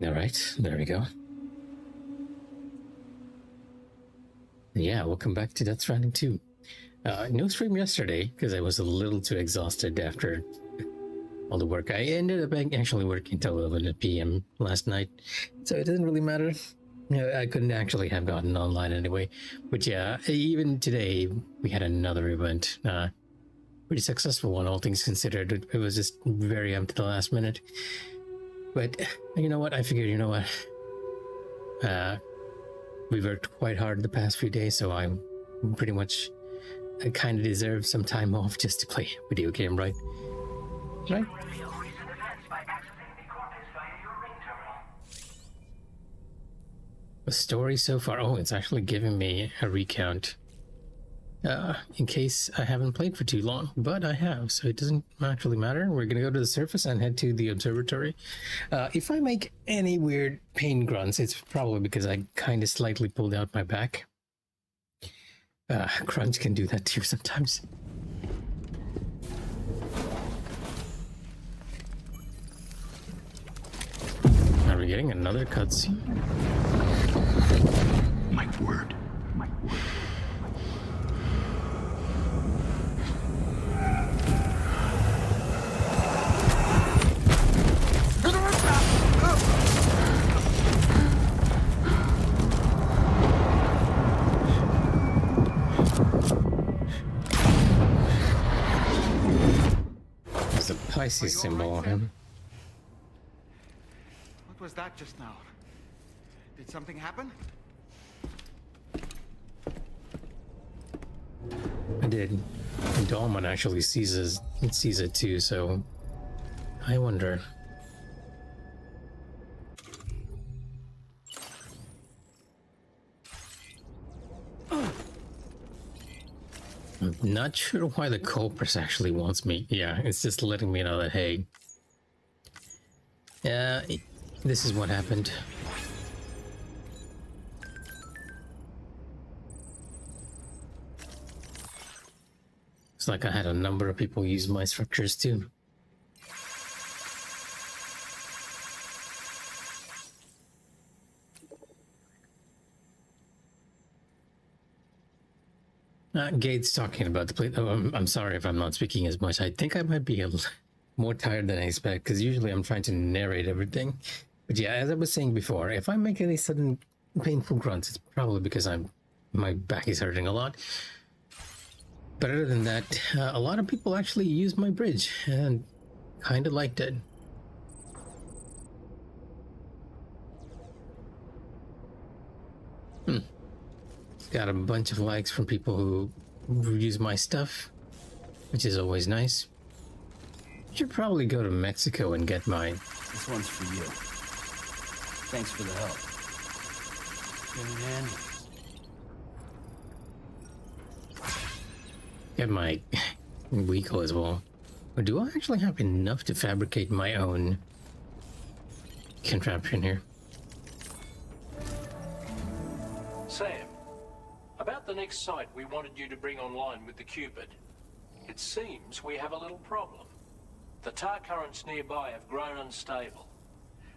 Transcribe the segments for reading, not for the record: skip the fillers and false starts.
Alright, there we go. Yeah, welcome back to Death Stranding 2. No stream yesterday, because I was a little too exhausted after all the work. I ended up actually working until 11 p.m. last night, so it doesn't really matter. I couldn't actually have gotten online anyway. But yeah, even today, we had another event. Pretty successful one, all things considered. It was just very up to the last minute. But you know what? I figured, you know what? We worked quite hard the past few days, so I kind of deserve some time off just to play a video game, right? Right? The story so far, oh, it's actually giving me a recount. In case I haven't played for too long, but I have, so it doesn't actually matter. We're gonna go to the surface and head to the observatory. If I make any weird pain grunts, it's probably because I kind of slightly pulled out my back. Crunch can do that to you sometimes. Are we getting another cutscene? My word. There's a Pisces symbol on him. What was that just now? Did something happen? I did. Dolman actually sees it too, so I wonder. I'm not sure why the culprit actually wants me. Yeah, it's just letting me know that, hey, this is what happened. It's like I had a number of people use my structures too. Gates talking about the play. Oh, I'm sorry if I'm not speaking as much. I think I might be a little more tired than I expect, because usually I'm trying to narrate everything. But yeah, as I was saying before, if I make any sudden painful grunts, it's probably because my back is hurting a lot. But other than that, a lot of people actually use my bridge and kind of liked it. Got a bunch of likes from people who use my stuff, which is always nice. Should probably go to Mexico and get mine. This one's for you. Thanks for the help. Get my Mikh'a as well. Or do I actually have enough to fabricate my own contraption here? Sam, about the next site we wanted you to bring online with the Cupid. It seems we have a little problem. The tar currents nearby have grown unstable.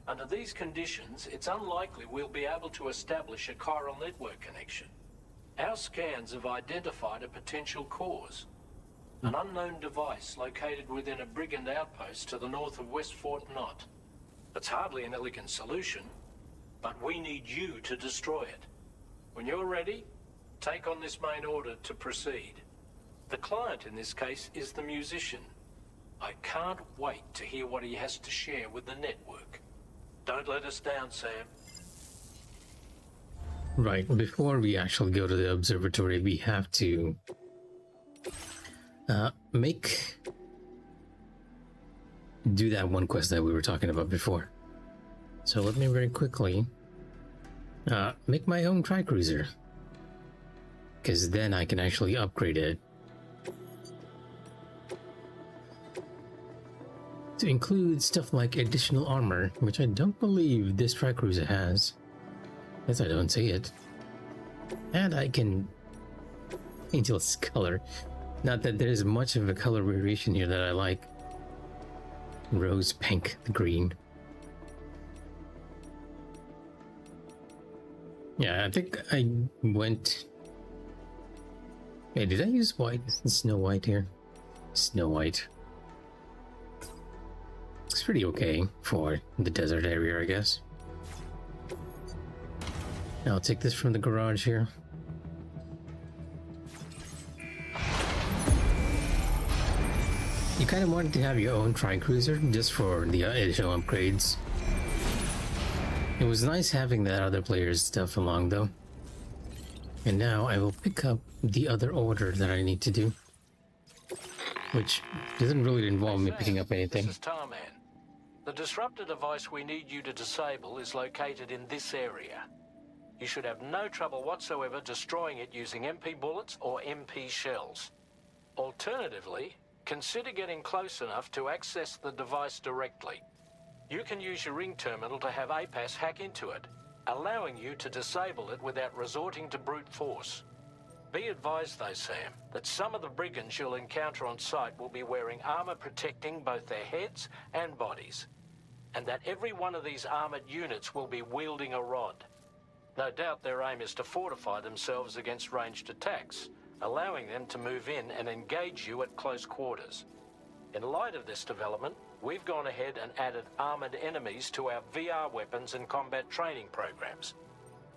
Under these conditions, it's unlikely we'll be able to establish a chiral network connection. Our scans have identified a potential cause. An unknown device located within a brigand outpost to the north of West Fort Knot. It's hardly an elegant solution, but we need you to destroy it. When you're ready, take on this main order to proceed. The client in this case is the musician. I can't wait to hear what he has to share with the network. Don't let us down, Sam. Right, before we actually go to the observatory, we have to do that one quest that we were talking about before. So let me very quickly make my own tri-cruiser, because then I can actually upgrade it to include stuff like additional armor, which I don't believe this tri-cruiser has. Yes, I don't see it. And I can change its color. Not that there's much of a color variation here that I like. Rose, pink, green. Yeah, I think I went. Hey, did I use white? Snow White here. Snow White. It's pretty okay for the desert area, I guess. I'll take this from the garage here. You kind of wanted to have your own tri-cruiser just for the additional upgrades. It was nice having that other player's stuff along though. And now I will pick up the other order that I need to do. Which doesn't really involve me picking up anything. This is Tarman. The disruptor device we need you to disable is located in this area. You should have no trouble whatsoever destroying it using MP bullets or MP shells. Alternatively, consider getting close enough to access the device directly. You can use your ring terminal to have APAS hack into it, allowing you to disable it without resorting to brute force. Be advised though, Sam, that some of the brigands you'll encounter on site will be wearing armor protecting both their heads and bodies, and that every one of these armored units will be wielding a rod. No doubt their aim is to fortify themselves against ranged attacks, allowing them to move in and engage you at close quarters. In light of this development, we've gone ahead and added armored enemies to our VR weapons and combat training programs.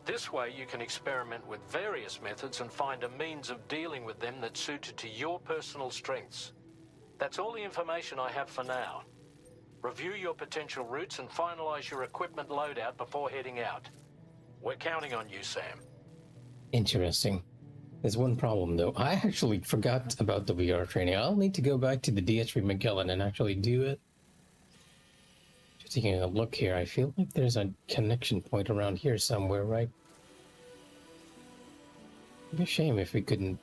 This way you can experiment with various methods and find a means of dealing with them that's suited to your personal strengths. That's all the information I have for now. Review your potential routes and finalize your equipment loadout before heading out. We're counting on you, Sam. Interesting. There's one problem though. I actually forgot about the VR training. I'll need to go back to the DS3 Magellan and actually do it. Just taking a look here, I feel like there's a connection point around here somewhere, right? It'd be a shame if we couldn't.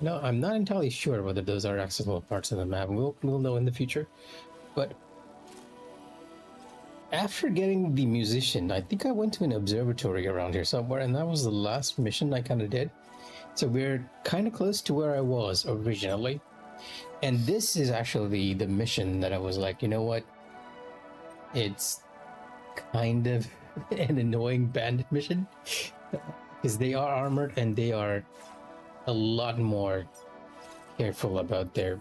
No, I'm not entirely sure whether those are accessible parts of the map. We'll know in the future. But after getting the musician, I think I went to an observatory around here somewhere, and that was the last mission I kind of did. So we're kind of close to where I was originally. And this is actually the mission that I was like, you know what? It's kind of an annoying bandit mission. Because they are armored and they are a lot more careful about their...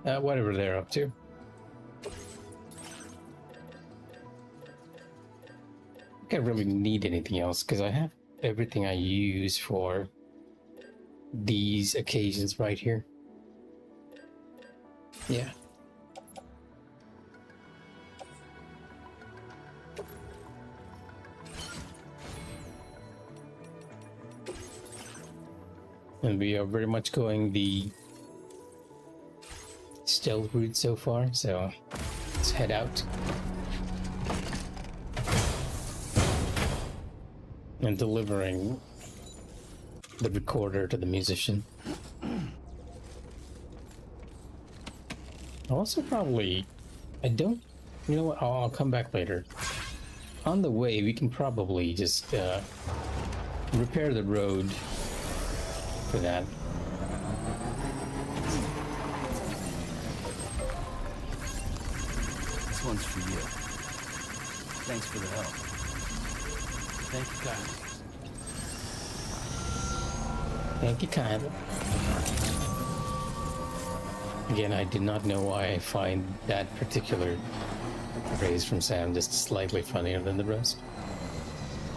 whatever they're up to. I don't really need anything else because I have everything I use for these occasions right here. Yeah. And we are very much going the stealth route so far, so let's head out. And delivering the recorder to the musician. Also probably, you know what, I'll come back later. On the way, we can probably just repair the road for that. This one's for you. Thanks for the help. Thank you, kindly. Thank you kindly. Again, I did not know why I find that particular phrase from Sam just slightly funnier than the rest.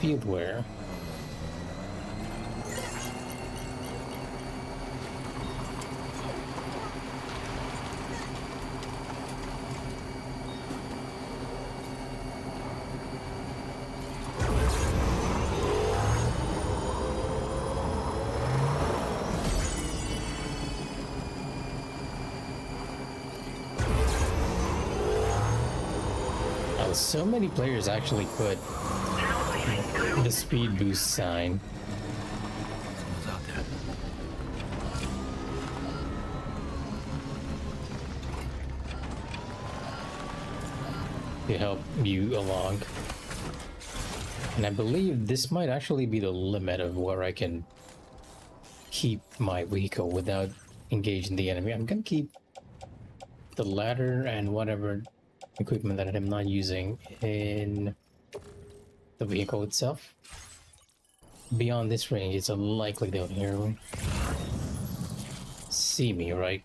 Field wear. So many players actually put the speed boost sign. Someone's out there. To help you along. And I believe this might actually be the limit of where I can keep my vehicle without engaging the enemy. I'm gonna keep the ladder and whatever equipment that I'm not using in the vehicle itself. Beyond this range, it's unlikely they'll hear me. See me, right?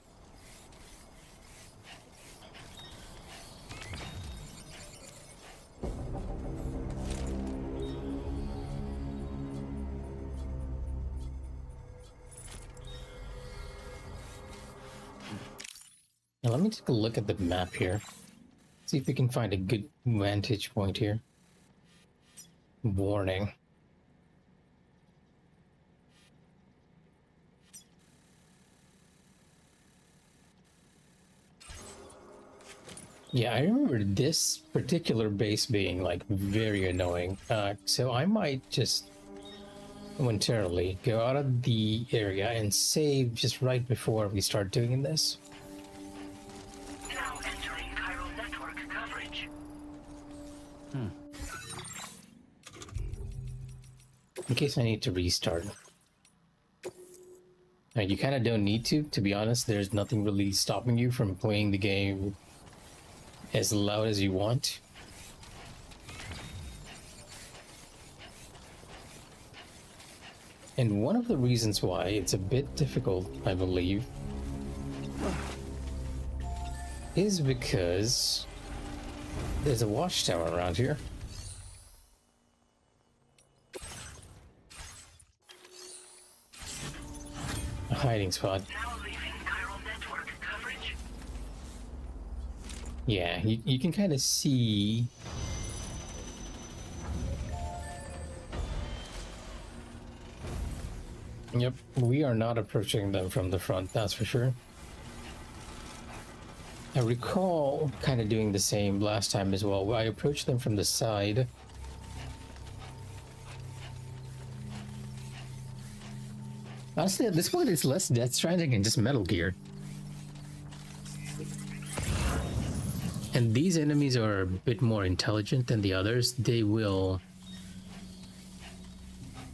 Now let me take a look at the map here. See if we can find a good vantage point here. Warning. Yeah, I remember this particular base being like very annoying. So I might just momentarily go out of the area and save just right before we start doing this. Now entering chiral network coverage. In case I need to restart. Now, you kind of don't need to be honest. There's nothing really stopping you from playing the game as loud as you want. And one of the reasons why it's a bit difficult, I believe, is because there's a watchtower around here. A hiding spot. Now leaving chiral network coverage. Yeah, you can kind of see. Yep, we are not approaching them from the front, that's for sure. I recall kind of doing the same last time as well, where I approached them from the side. Honestly, at this point, it's less Death Stranding and just Metal Gear. And these enemies are a bit more intelligent than the others. They will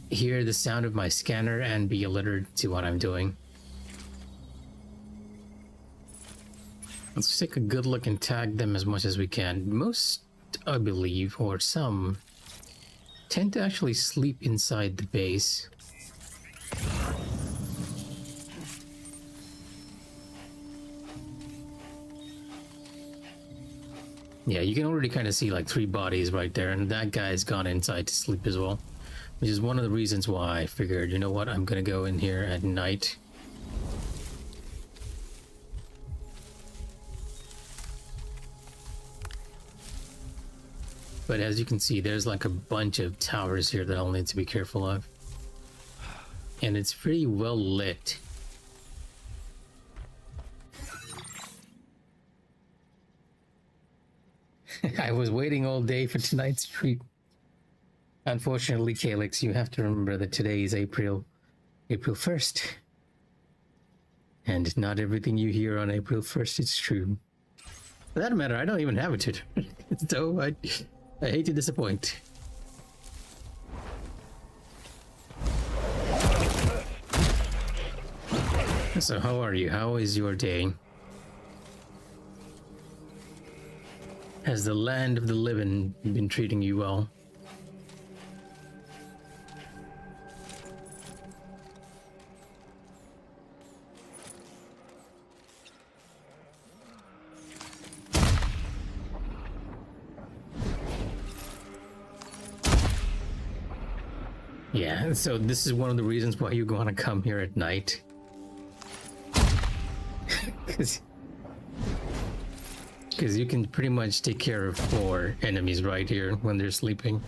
hear the sound of my scanner and be alerted to what I'm doing. Let's take a good look and tag them as much as we can. Most, I believe, or some, tend to actually sleep inside the base. Yeah, you can already kind of see like 3 bodies right there, and that guy's gone inside to sleep as well. Which is one of the reasons why I figured, you know what, I'm gonna go in here at night. But as you can see, there's like a bunch of towers here that I'll need to be careful of. And it's pretty well lit. I was waiting all day for tonight's stream. Unfortunately, Calyx, you have to remember that today is April 1st. And not everything you hear on April 1st is true. For that matter, I don't even have a Twitter. So I hate to disappoint. So how are you? How is your day? Has the land of the living been treating you well? Yeah, so this is one of the reasons why you want to come here at night. Because you can pretty much take care of 4 enemies right here when they're sleeping.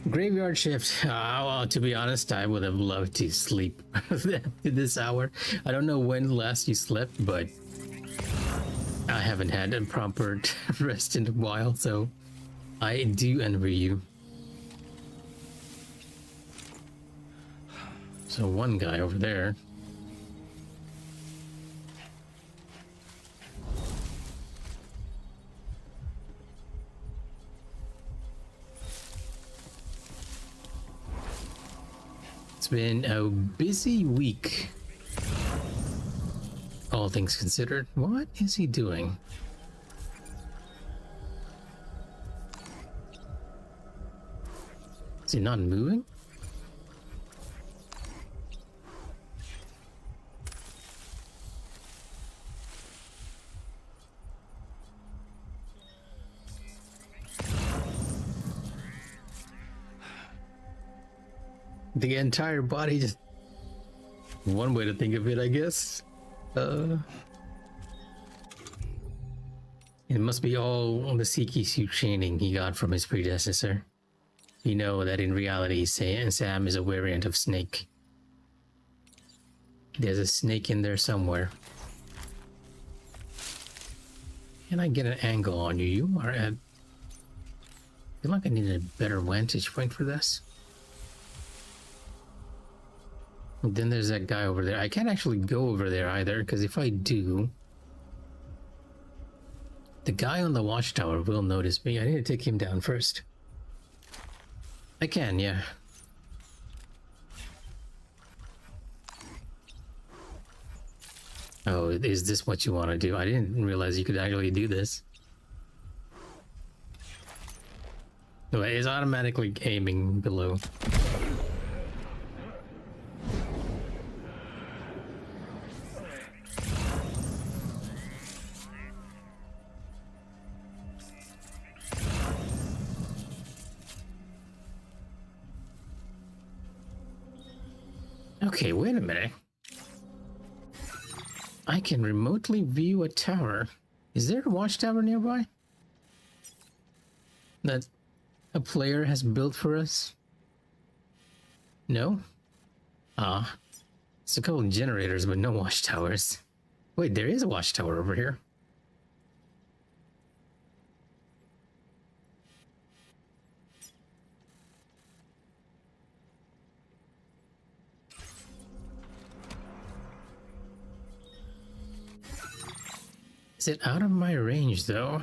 Graveyard shift. Well, to be honest, I would have loved to sleep at this hour. I don't know when last you slept, but I haven't had a proper rest in a while, so I do envy you. So one guy over there. It's been a busy week, all things considered. What is he doing? Is it not moving? The entire body just... One way to think of it, I guess. It must be all the Siki suit training he got from his predecessor. You know that in reality, Sam is a variant of Snake. There's a snake in there somewhere. Can I get an angle on you? You are at... I feel like I need a better vantage point for this. And then there's that guy over there. I can't actually go over there either, because if I do... The guy on the watchtower will notice me. I need to take him down first. I can, yeah. Oh, is this what you want to do? I didn't realize you could actually do this. No, it's automatically aiming below. Okay, wait a minute. I can remotely view a tower. Is there a watchtower nearby that a player has built for us? No? Ah. It's a couple of generators, but no watchtowers. Wait, there is a watchtower over here. Is it out of my range, though?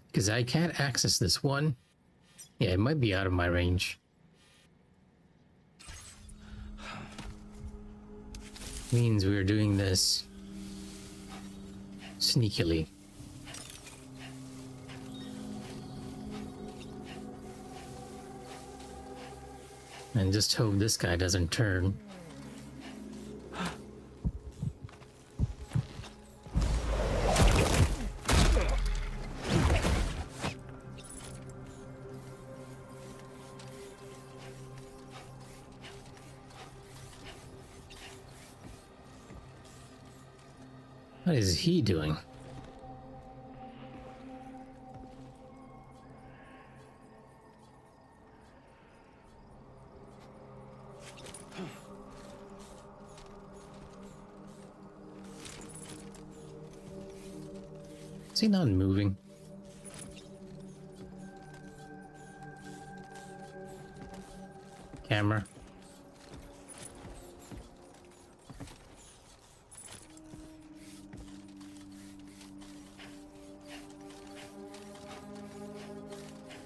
Because I can't access this one. Yeah, it might be out of my range. Means we're doing this sneakily. And just hope this guy doesn't turn. What is he doing? Is he not moving? Camera.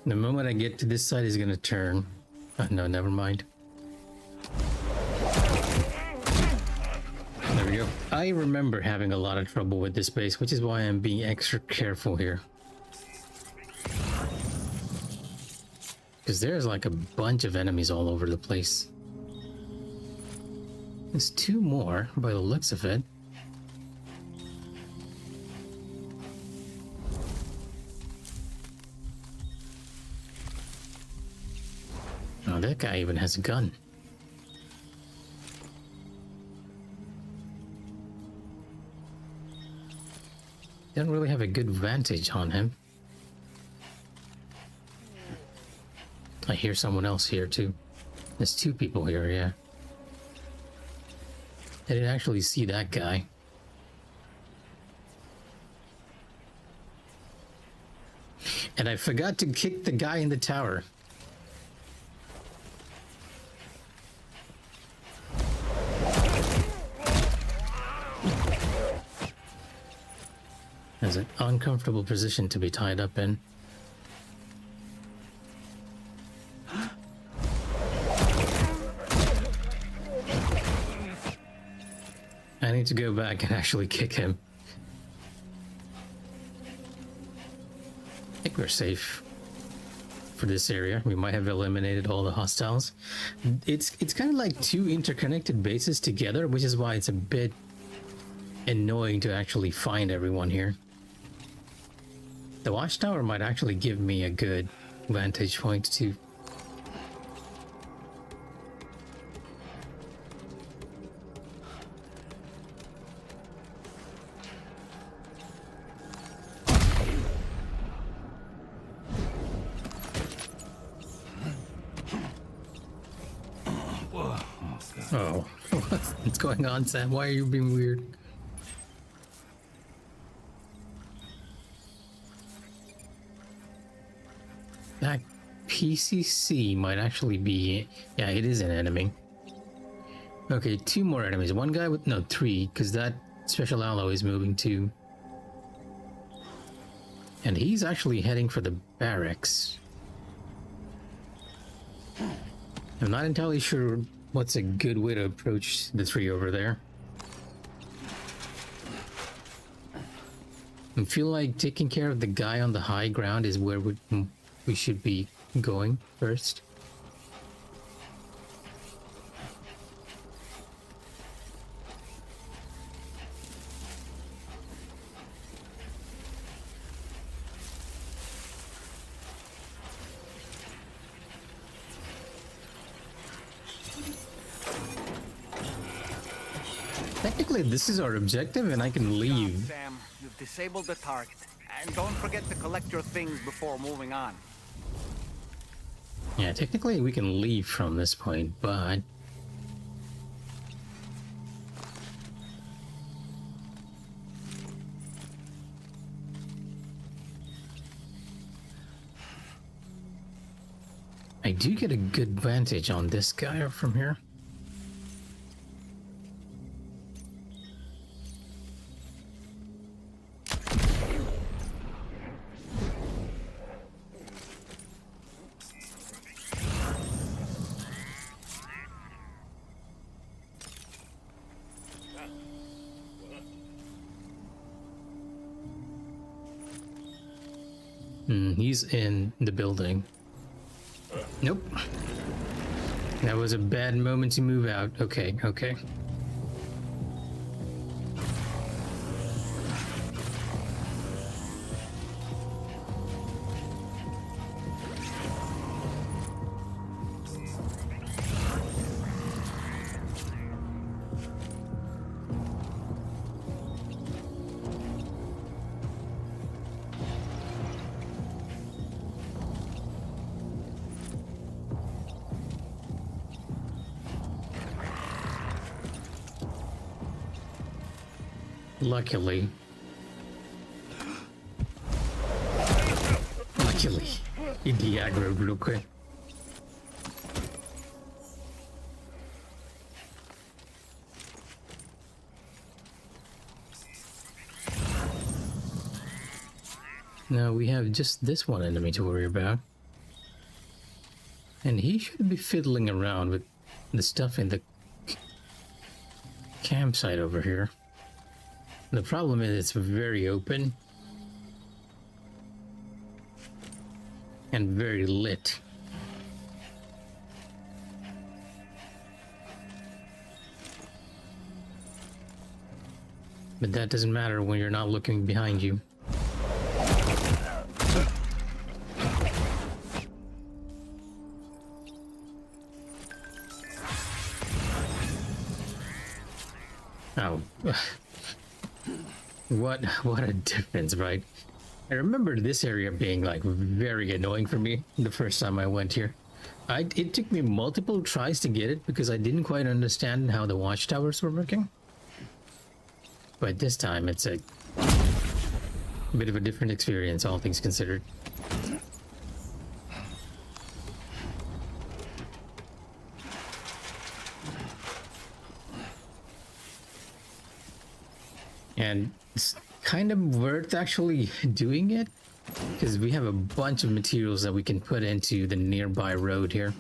The moment I get to this side, he's gonna turn. Oh, no, never mind. There we go. I remember having a lot of trouble with this base, which is why I'm being extra careful here. Because there's like a bunch of enemies all over the place. There's two more by the looks of it. Oh, that guy even has a gun. Don't really have a good vantage on him. I hear someone else here too. There's two people here, yeah. I didn't actually see that guy. And I forgot to kick the guy in the tower. That's an uncomfortable position to be tied up in. I need to go back and actually kick him. I think we're safe. for this area. We might have eliminated all the hostiles. It's kind of like two interconnected bases together, which is why it's a bit annoying to actually find everyone here. The watchtower might actually give me a good vantage point too. Oh, what's going on, Sam? Why are you being weird? That PCC might actually be... Yeah, it is an enemy. Okay, two more enemies. One guy with... No, three, because that special alloy is moving too. And he's actually heading for the barracks. I'm not entirely sure what's a good way to approach the three over there. I feel like taking care of the guy on the high ground is where we should be going first. Technically, this is our objective, and I can leave. Sam, you've disabled the target. And don't forget to collect your things before moving on. Yeah, technically we can leave from this point, but... I do get a good vantage on this guy from here. He's in the building. Nope. That was a bad moment to move out. Okay, okay. Luckily, he de-aggroed real quick. Now we have just this one enemy to worry about. And he should be fiddling around with the stuff in the campsite over here. The problem is it's very open and very lit. But that doesn't matter when you're not looking behind you. Oh. What a difference, right? I remember this area being like very annoying for me the first time I went here. It took me multiple tries to get it because I didn't quite understand how the watchtowers were working. But this time it's a bit of a different experience, all things considered. And it's kind of worth actually doing it because we have a bunch of materials that we can put into the nearby road here.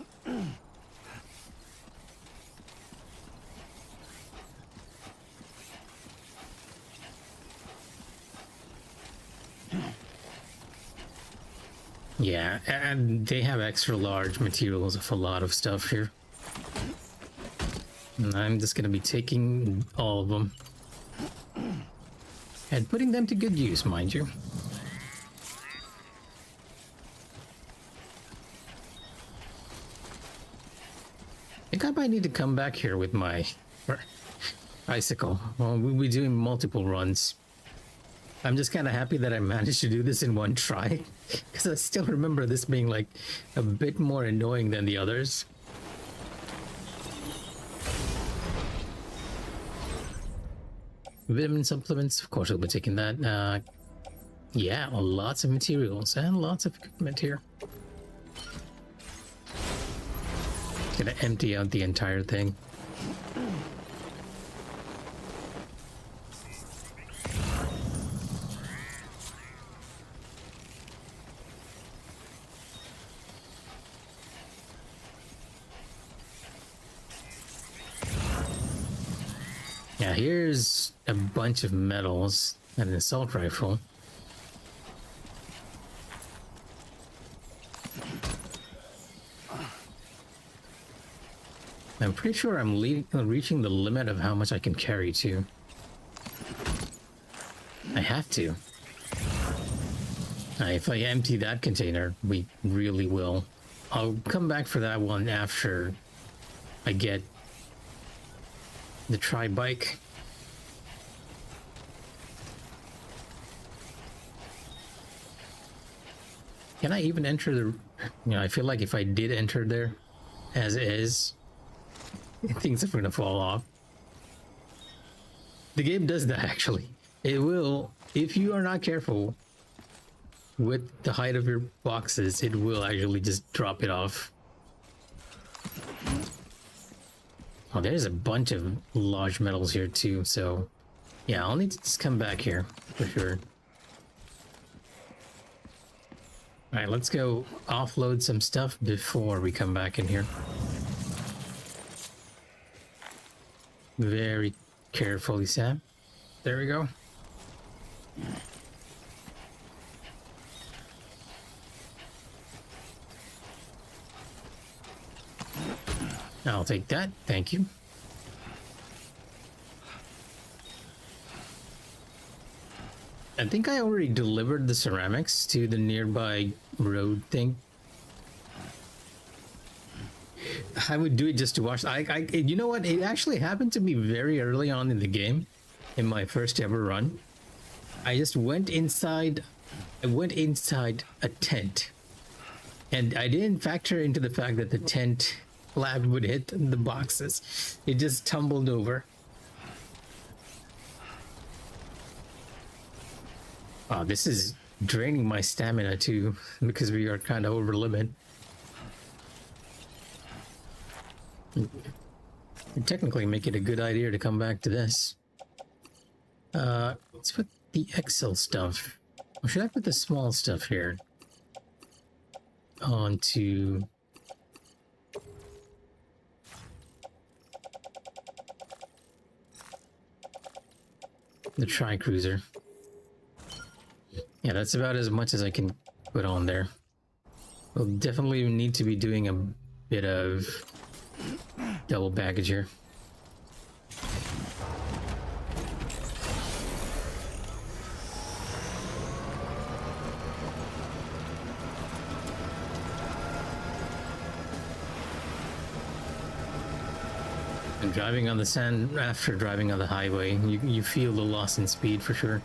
Yeah, and they have extra large materials of a lot of stuff here. And I'm just gonna be taking all of them. And putting them to good use, mind you. I think I might need to come back here with my bicycle. Well, we'll be doing multiple runs. I'm just kind of happy that I managed to do this in one try, because I still remember this being like a bit more annoying than the others. Vitamin supplements, of course, I'll be taking that. Yeah, lots of materials and lots of equipment here. Gonna empty out the entire thing. Yeah, here's a bunch of medals and an assault rifle. I'm pretty sure I'm reaching the limit of how much I can carry too. I have to. If I empty that container, we really will. I'll come back for that one after I get the tri-bike. Can I even enter the... I feel like if I did enter there as is, things are gonna fall off. The game does that, actually. It will, if you are not careful with the height of your boxes, it will actually just drop it off. Oh, there's a bunch of large metals here too, so yeah, I'll need to just come back here for sure. All right, let's go offload some stuff before we come back in here. Very carefully, Sam. There we go. I'll take that, thank you. I think I already delivered the ceramics to the nearby road thing. I would do it just to watch. You know what? It actually happened to me very early on in the game, in my first ever run. I just went inside. I went inside a tent, and I didn't factor into the fact that the tent lab would hit the boxes. It just tumbled over. Oh, this is draining my stamina too, because we are kind of over limit. It'd technically make it a good idea to come back to this. Let's put the Excel stuff. Or should I put the small stuff here? Onto... the Tri-Cruiser. Yeah, that's about as much as I can put on there. We'll definitely need to be doing a bit of double baggage here. And driving on the sand after driving on the highway, you feel the loss in speed for sure.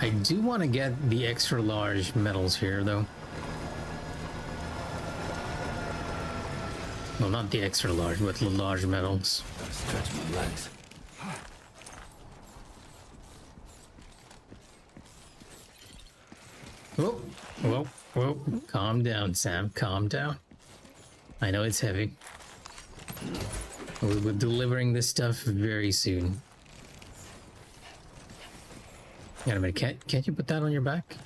I do want to get the extra large metals here though. Well, not the extra large, but the large metals. Stretch my legs. Whoa, whoa, whoa. Calm down, Sam. Calm down. I know it's heavy. We'll be delivering this stuff very soon. Wait a minute, can't you put that on your back?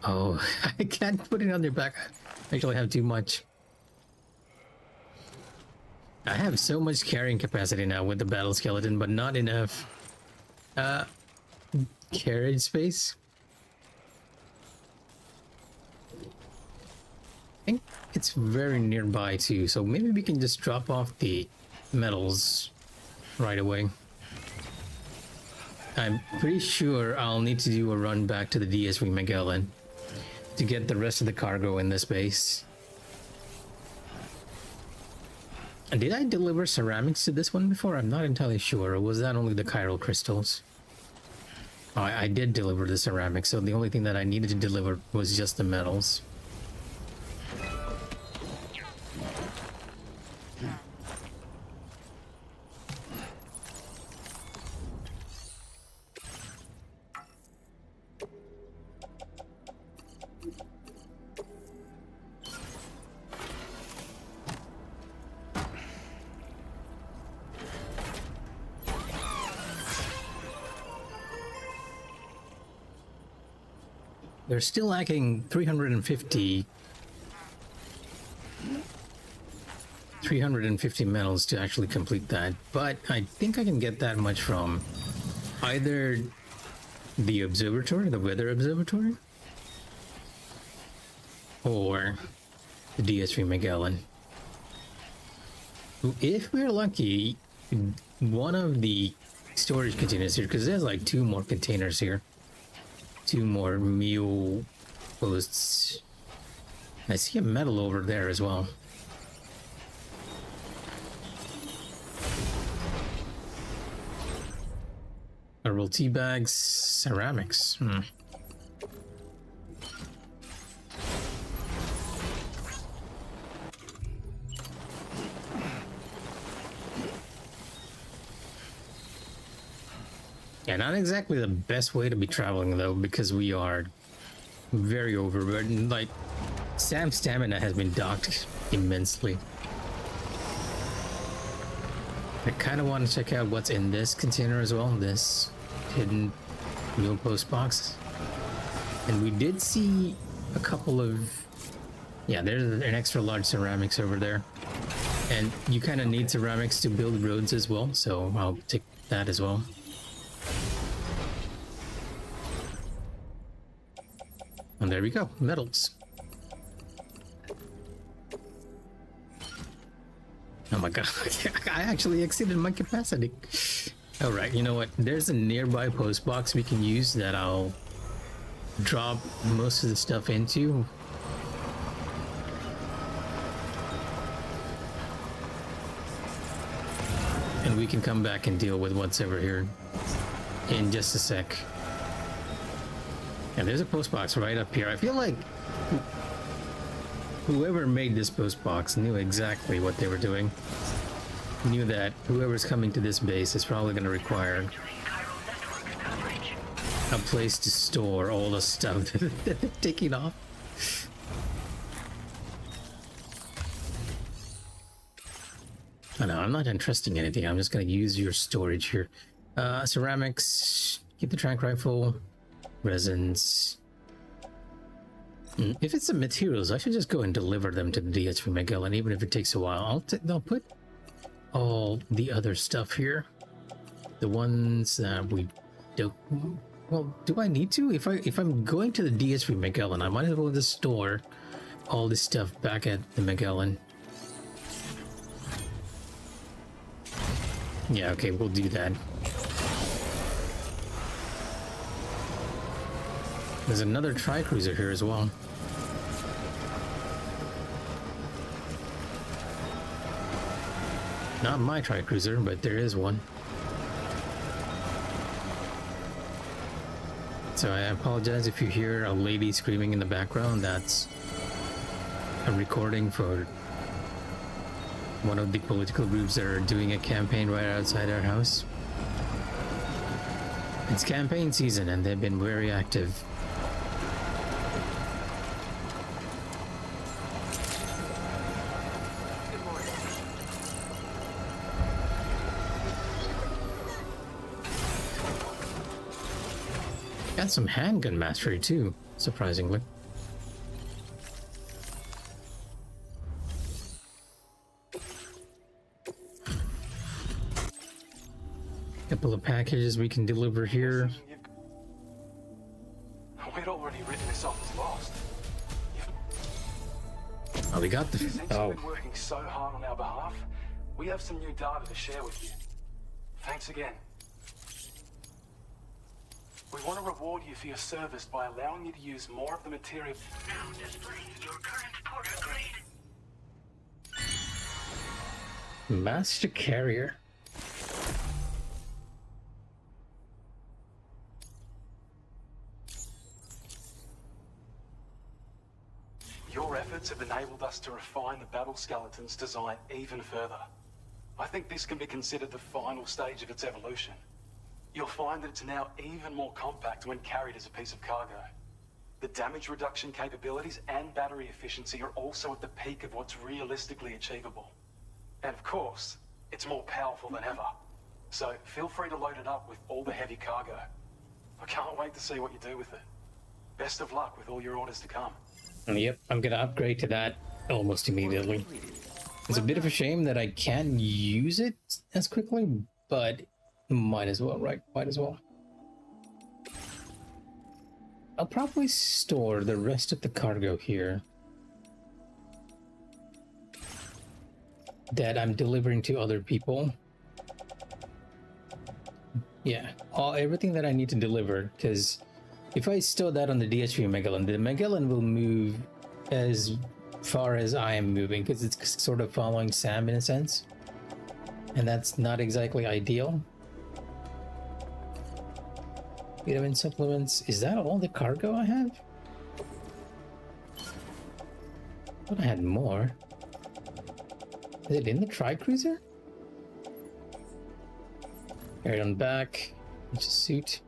Oh, I can't put it on your back. I actually have too much. I have so much carrying capacity now with the battle skeleton, but not enough carriage space. I think it's very nearby too, so maybe we can just drop off the metals right away. I'm pretty sure I'll need to do a run back to the DSV Magellan to get the rest of the cargo in this base. And did I deliver ceramics to this one before? I'm not entirely sure. Or was that only the chiral crystals? Oh, I did deliver the ceramics, so the only thing that I needed to deliver was just the metals. They're still lacking 350 metals to actually complete that, but I think I can get that much from either the observatory, the weather observatory, or the DS3 Magellan. If we're lucky, one of the storage containers here, because there's like 2 more containers here. 2 more mule posts. I see a metal over there as well. Herbal tea bags, ceramics. Yeah, not exactly the best way to be traveling though, because we are very overburdened. Like, Sam's stamina has been docked immensely. I kind of want to check out what's in this container as well, this hidden mule post box. And we did see a couple of, yeah, there's an extra large ceramics over there. And you kind of need ceramics to build roads as well, so I'll take that as well. And there we go, metals. Oh my god, I actually exceeded my capacity. Alright, you know what? There's a nearby post box we can use that I'll drop most of the stuff into. And we can come back and deal with what's over here in just a sec. And there's a post box right up here. I feel like whoever made this post box knew exactly what they were doing. Knew that whoever's coming to this base is probably going to require a place to store all the stuff that they're taking off. Oh no, I'm not entrusting anything. I'm just going to use your storage here. Ceramics, keep the tranq rifle. Resins. If it's the materials, I should just go and deliver them to the DHV Magellan, even if it takes a while. I'll put all the other stuff here. The ones that we don't. Well, do I need to? If I'm going to the DHV Magellan, I might as well just store all this stuff back at the Magellan. Yeah, okay, we'll do that. There's another tri-cruiser here as well. Not my tri-cruiser, but there is one. So I apologize if you hear a lady screaming in the background. That's a recording for one of the political groups that are doing a campaign right outside our house. It's campaign season and they've been very active. Got some handgun mastery too, surprisingly. Couple of packages we can deliver here. was lost. Oh, we got the. Since you've Oh, been working so hard on our behalf, we have some new data to share with you. Thanks again. We want to reward you for your service by allowing you to use more of the material. Now displaying your current porter grade. Master Carrier. Your efforts have enabled us to refine the battle skeleton's design even further. I think this can be considered the final stage of its evolution. You'll find that it's now even more compact when carried as a piece of cargo. The damage reduction capabilities and battery efficiency are also at the peak of what's realistically achievable. And of course, it's more powerful than ever. So feel free to load it up with all the heavy cargo. I can't wait to see what you do with it. Best of luck with all your orders to come. Yep, I'm gonna upgrade to that almost immediately. It's a bit of a shame that I can't use it as quickly, but might as well, right? Might as well. I'll probably store the rest of the cargo here that I'm delivering to other people. Yeah, everything that I need to deliver, because if I store that on the DHV Magellan, the Magellan will move as far as I am moving, because it's sort of following Sam in a sense, and that's not exactly ideal. Vitamin supplements. Is that all the cargo I have? I thought I had more. Is it in the Tri-Cruiser? Carry on back. It's a suit.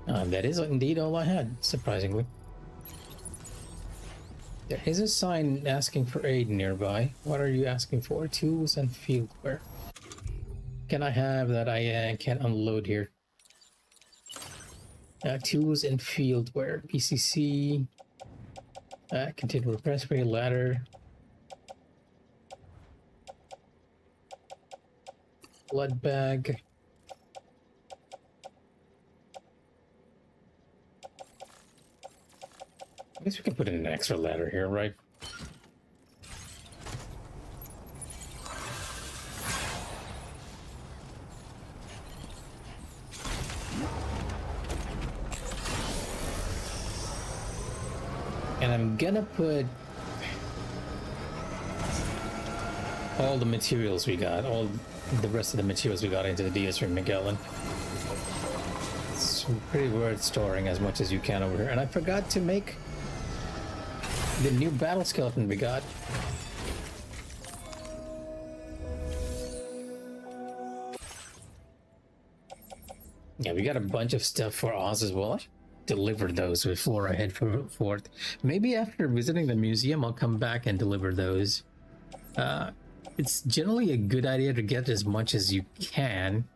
That is indeed all I had, surprisingly. There is a sign asking for aid nearby. What are you asking for? Tools and fieldware. Can I have that? I can't unload here. Tools and fieldware. PCC. Container repair spray, ladder. Blood bag. I guess we can put in an extra ladder here, right? And I'm gonna put all the materials we got, all the rest of the materials we got into the DS3 Magellan. It's pretty worth storing as much as you can over here. And I forgot to make the new battle skeleton we got. Yeah, we got a bunch of stuff for Oz as well. I should deliver those before I head forth. Maybe after visiting the museum, I'll come back and deliver those. It's generally a good idea to get as much as you can.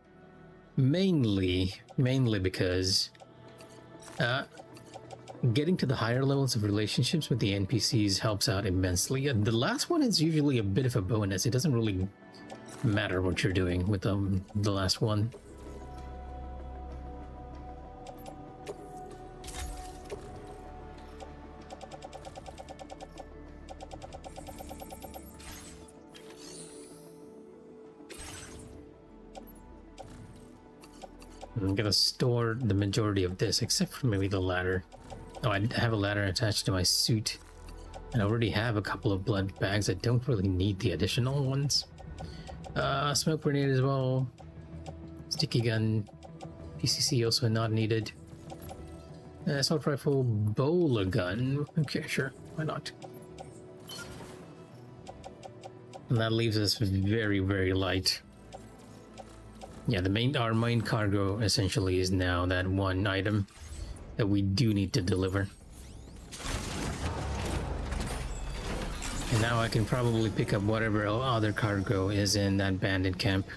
Mainly because getting to the higher levels of relationships with the NPCs helps out immensely. The last one is usually a bit of a bonus. It doesn't really matter what you're doing with the last one. I'm gonna store the majority of this, except for maybe the ladder. Oh, I have a ladder attached to my suit. And I already have a couple of blood bags. I don't really need the additional ones. Smoke grenade as well. Sticky gun. PCC also not needed. Assault rifle, bowler gun. Okay, sure. Why not? And that leaves us very, very light. Yeah, our main cargo essentially is now that one item that we do need to deliver. And now I can probably pick up whatever other cargo is in that bandit camp.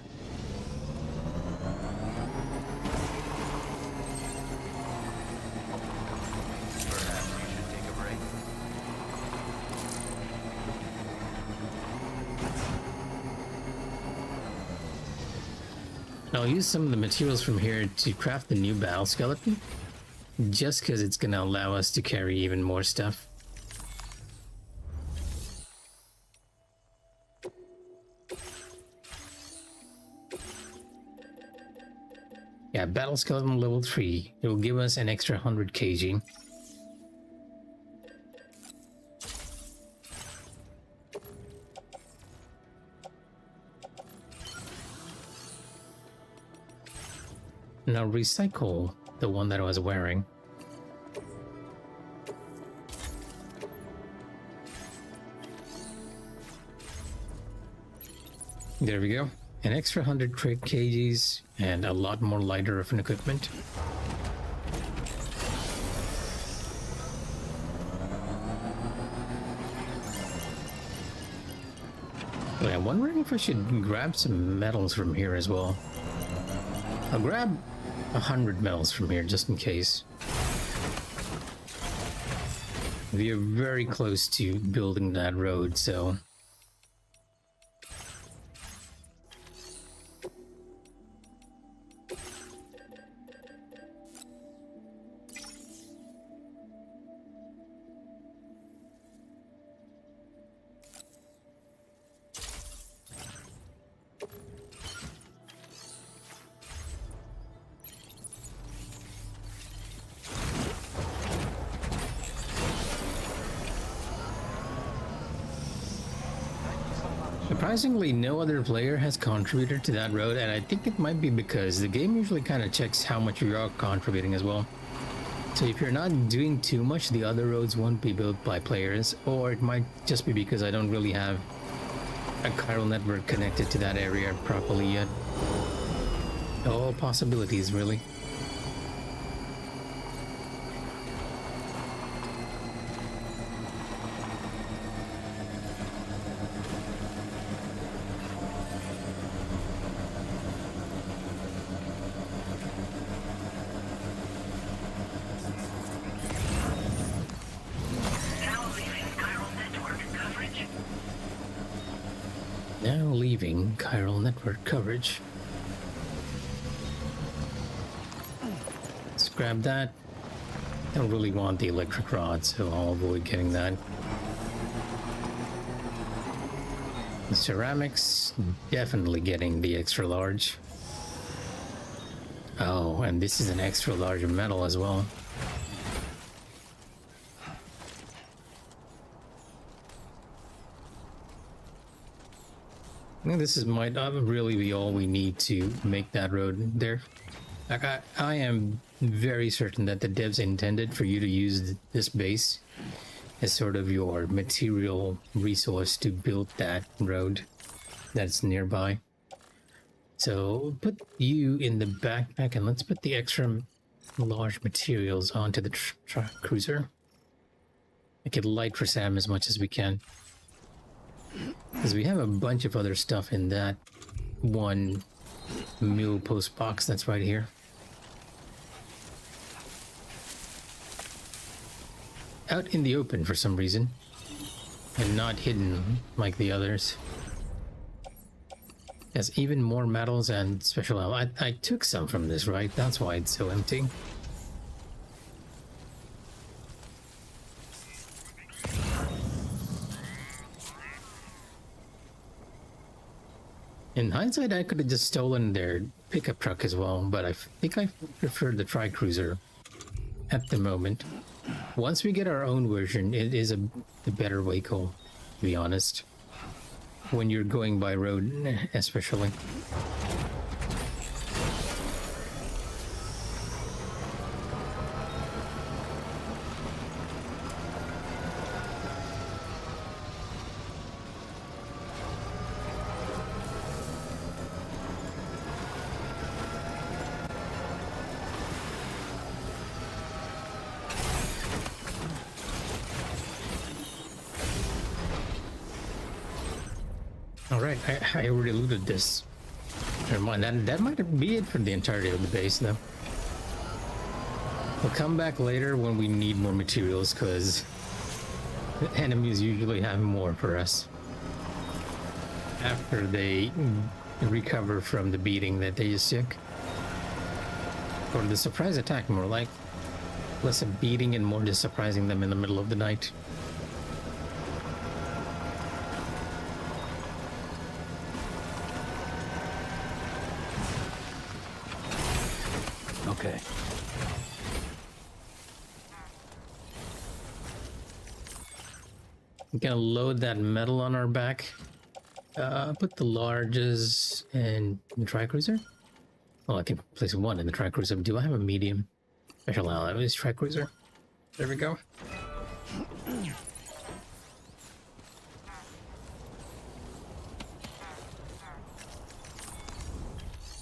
Perhaps we should take a break. I'll use some of the materials from here to craft the new battle skeleton, just because it's gonna allow us to carry even more stuff. Yeah, battle skeleton level 3. It will give us an extra 100 kg. Now recycle the one that I was wearing. There we go. An extra 100 kgs and a lot more lighter of an equipment. Wait, I'm wondering if I should grab some metals from here as well. I'll grab 100 metals from here just in case. We are very close to building that road, so... Surprisingly, no other player has contributed to that road, and I think it might be because the game usually kind of checks how much you are contributing as well. So if you're not doing too much, the other roads won't be built by players, or it might just be because I don't really have a chiral network connected to that area properly yet. All possibilities, really. Now leaving chiral network coverage. Let's grab that. Don't really want the electric rod, so I'll avoid getting that. The ceramics, definitely getting the extra large. Oh, and this is an extra large metal as well. I think this might really be all we need to make that road there. Like I am very certain that the devs intended for you to use this base as sort of your material resource to build that road that's nearby. So put you in the backpack and let's put the extra large materials onto the cruiser. Make it light for Sam as much as we can. Because we have a bunch of other stuff in that one mule post box that's right here. Out in the open for some reason. And not hidden like the others. There's even more metals and special ammo. I took some from this, right? That's why it's so empty. In hindsight, I could have just stolen their pickup truck as well, but I think I prefer the tri-cruiser at the moment. Once we get our own version, it is the better vehicle, to be honest. When you're going by road, especially. Alright, I already looted this. Never mind, that might be it for the entirety of the base, though. We'll come back later when we need more materials, because the enemies usually have more for us. After they recover from the beating that they just took. Or the surprise attack, more like. Less a beating and more just surprising them in the middle of the night. Okay. I'm gonna load that metal on our back. Put the larges in the tri-cruiser. Oh, I can place one in the tri-cruiser. Do I have a medium? Special alloys tri-cruiser. There we go.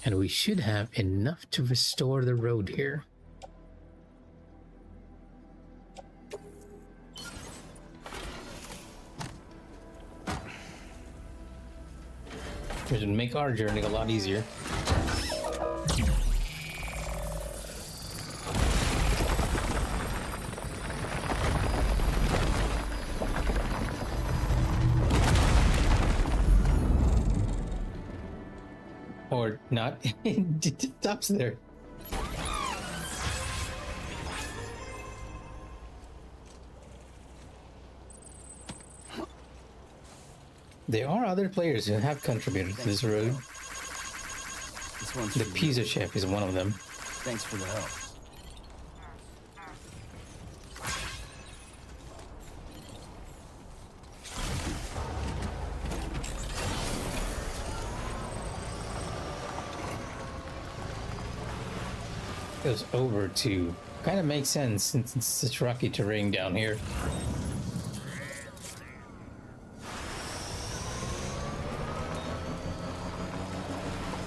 And we should have enough to restore the road here. Which would make our journey a lot easier. Or not. It stops there. There are other players who have contributed to this road. This one's The for you. pizza chef is one of them. Thanks for the help. Goes over to kind of makes sense since it's such rocky terrain down here.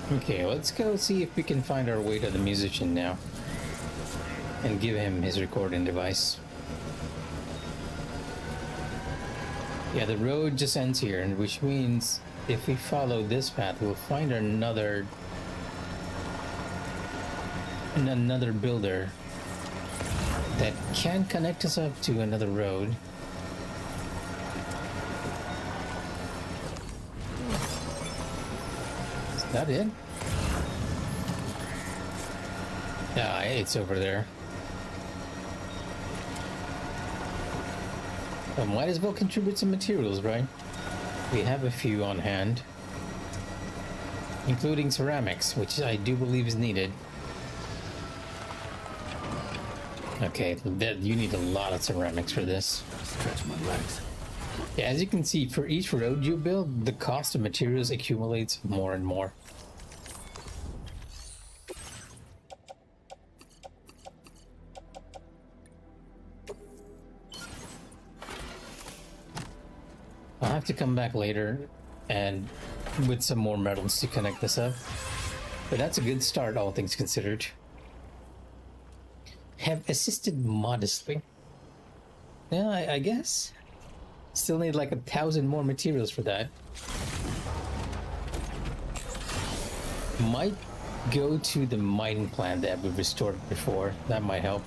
Okay, let's go see if we can find our way to the musician now and give him his recording device. Yeah, the road just ends here, and which means if we follow this path, we'll find another builder that can connect us up to another road. Is that it? Yeah, it's over there. Well, might as well contribute some materials, right? We have a few on hand, including ceramics, which I do believe is needed. Okay, that you need a lot of ceramics for this. Stretch my legs. Yeah, as you can see, for each road you build, the cost of materials accumulates more and more. I'll have to come back later and with some more metals to connect this up. But that's a good start, all things considered. Have assisted modestly. Yeah, I guess. Still need like 1,000 more materials for that. Might go to the mining plant that we restored before. That might help.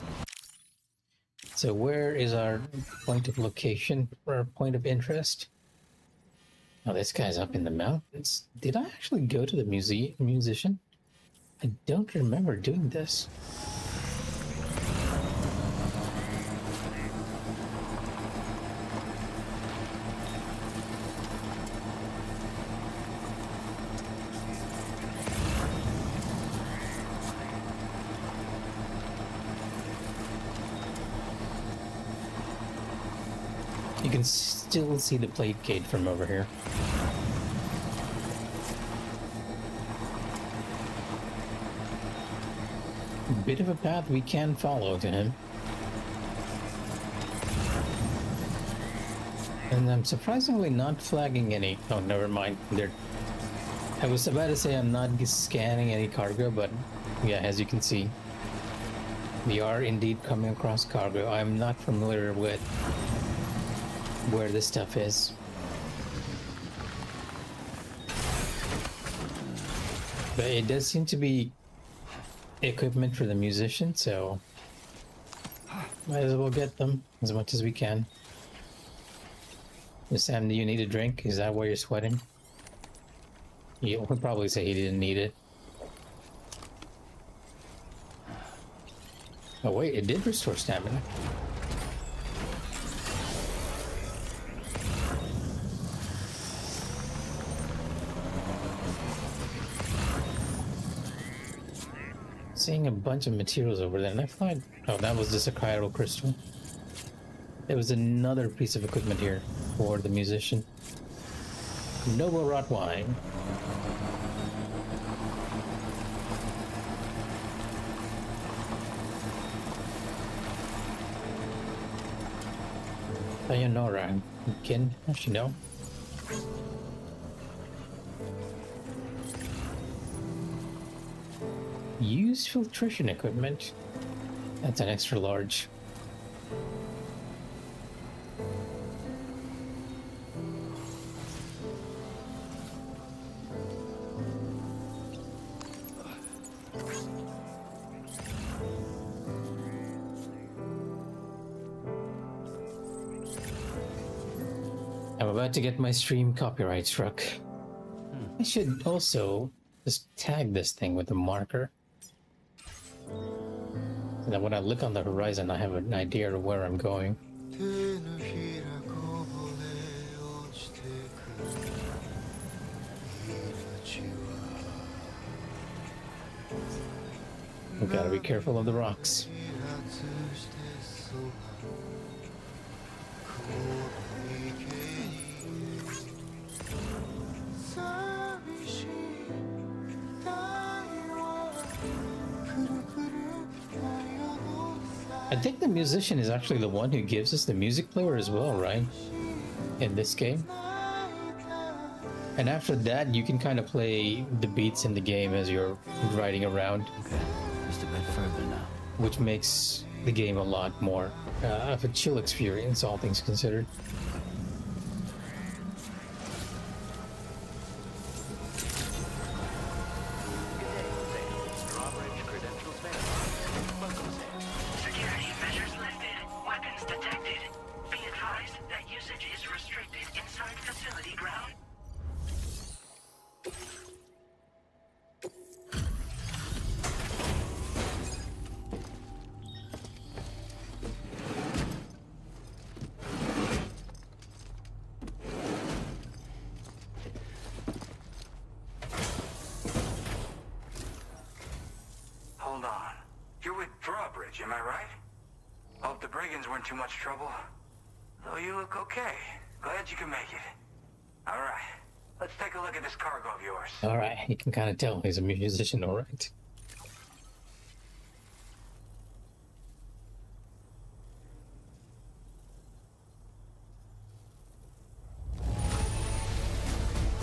So where is our point of location or our point of interest? Oh, this guy's up in the mountains. Did I actually go to the musician? I don't remember doing this. You can still see the plate gate from over here. Bit of a path we can follow to him. And I'm surprisingly not flagging any. Oh, never mind. I was about to say I'm not scanning any cargo, but yeah, as you can see, we are indeed coming across cargo. I'm not familiar with where this stuff is. But it does seem to be equipment for the musician, so might as well get them as much as we can. Sam, do you need a drink? Is that why you're sweating? He'll probably say he didn't need it. Oh wait, it did restore stamina. Seeing a bunch of materials over there, and I find... Oh, that was just a chiral crystal. There was another piece of equipment here for the musician. Noble Rot Wine. Sayonara, Ken, how's she know? Use filtration equipment. That's an extra large. I'm about to get my stream copyright struck. I should also just tag this thing with a marker. So that when I look on the horizon, I have an idea of where I'm going. We gotta be careful of the rocks. I think the musician is actually the one who gives us the music player as well, right? In this game. And after that, you can kind of play the beats in the game as you're riding around. Okay, just a bit further now. Which makes the game a lot more of a chill experience, all things considered. Security measures lifted. Weapons detected. Be advised that usage is restricted inside facility ground. Hold on. You're with Drawbridge, am I right? Hope the brigands weren't too much trouble. Though you look okay. Glad you can make it. Alright. Let's take a look at this cargo of yours. Alright, you can kind of tell he's a musician, alright.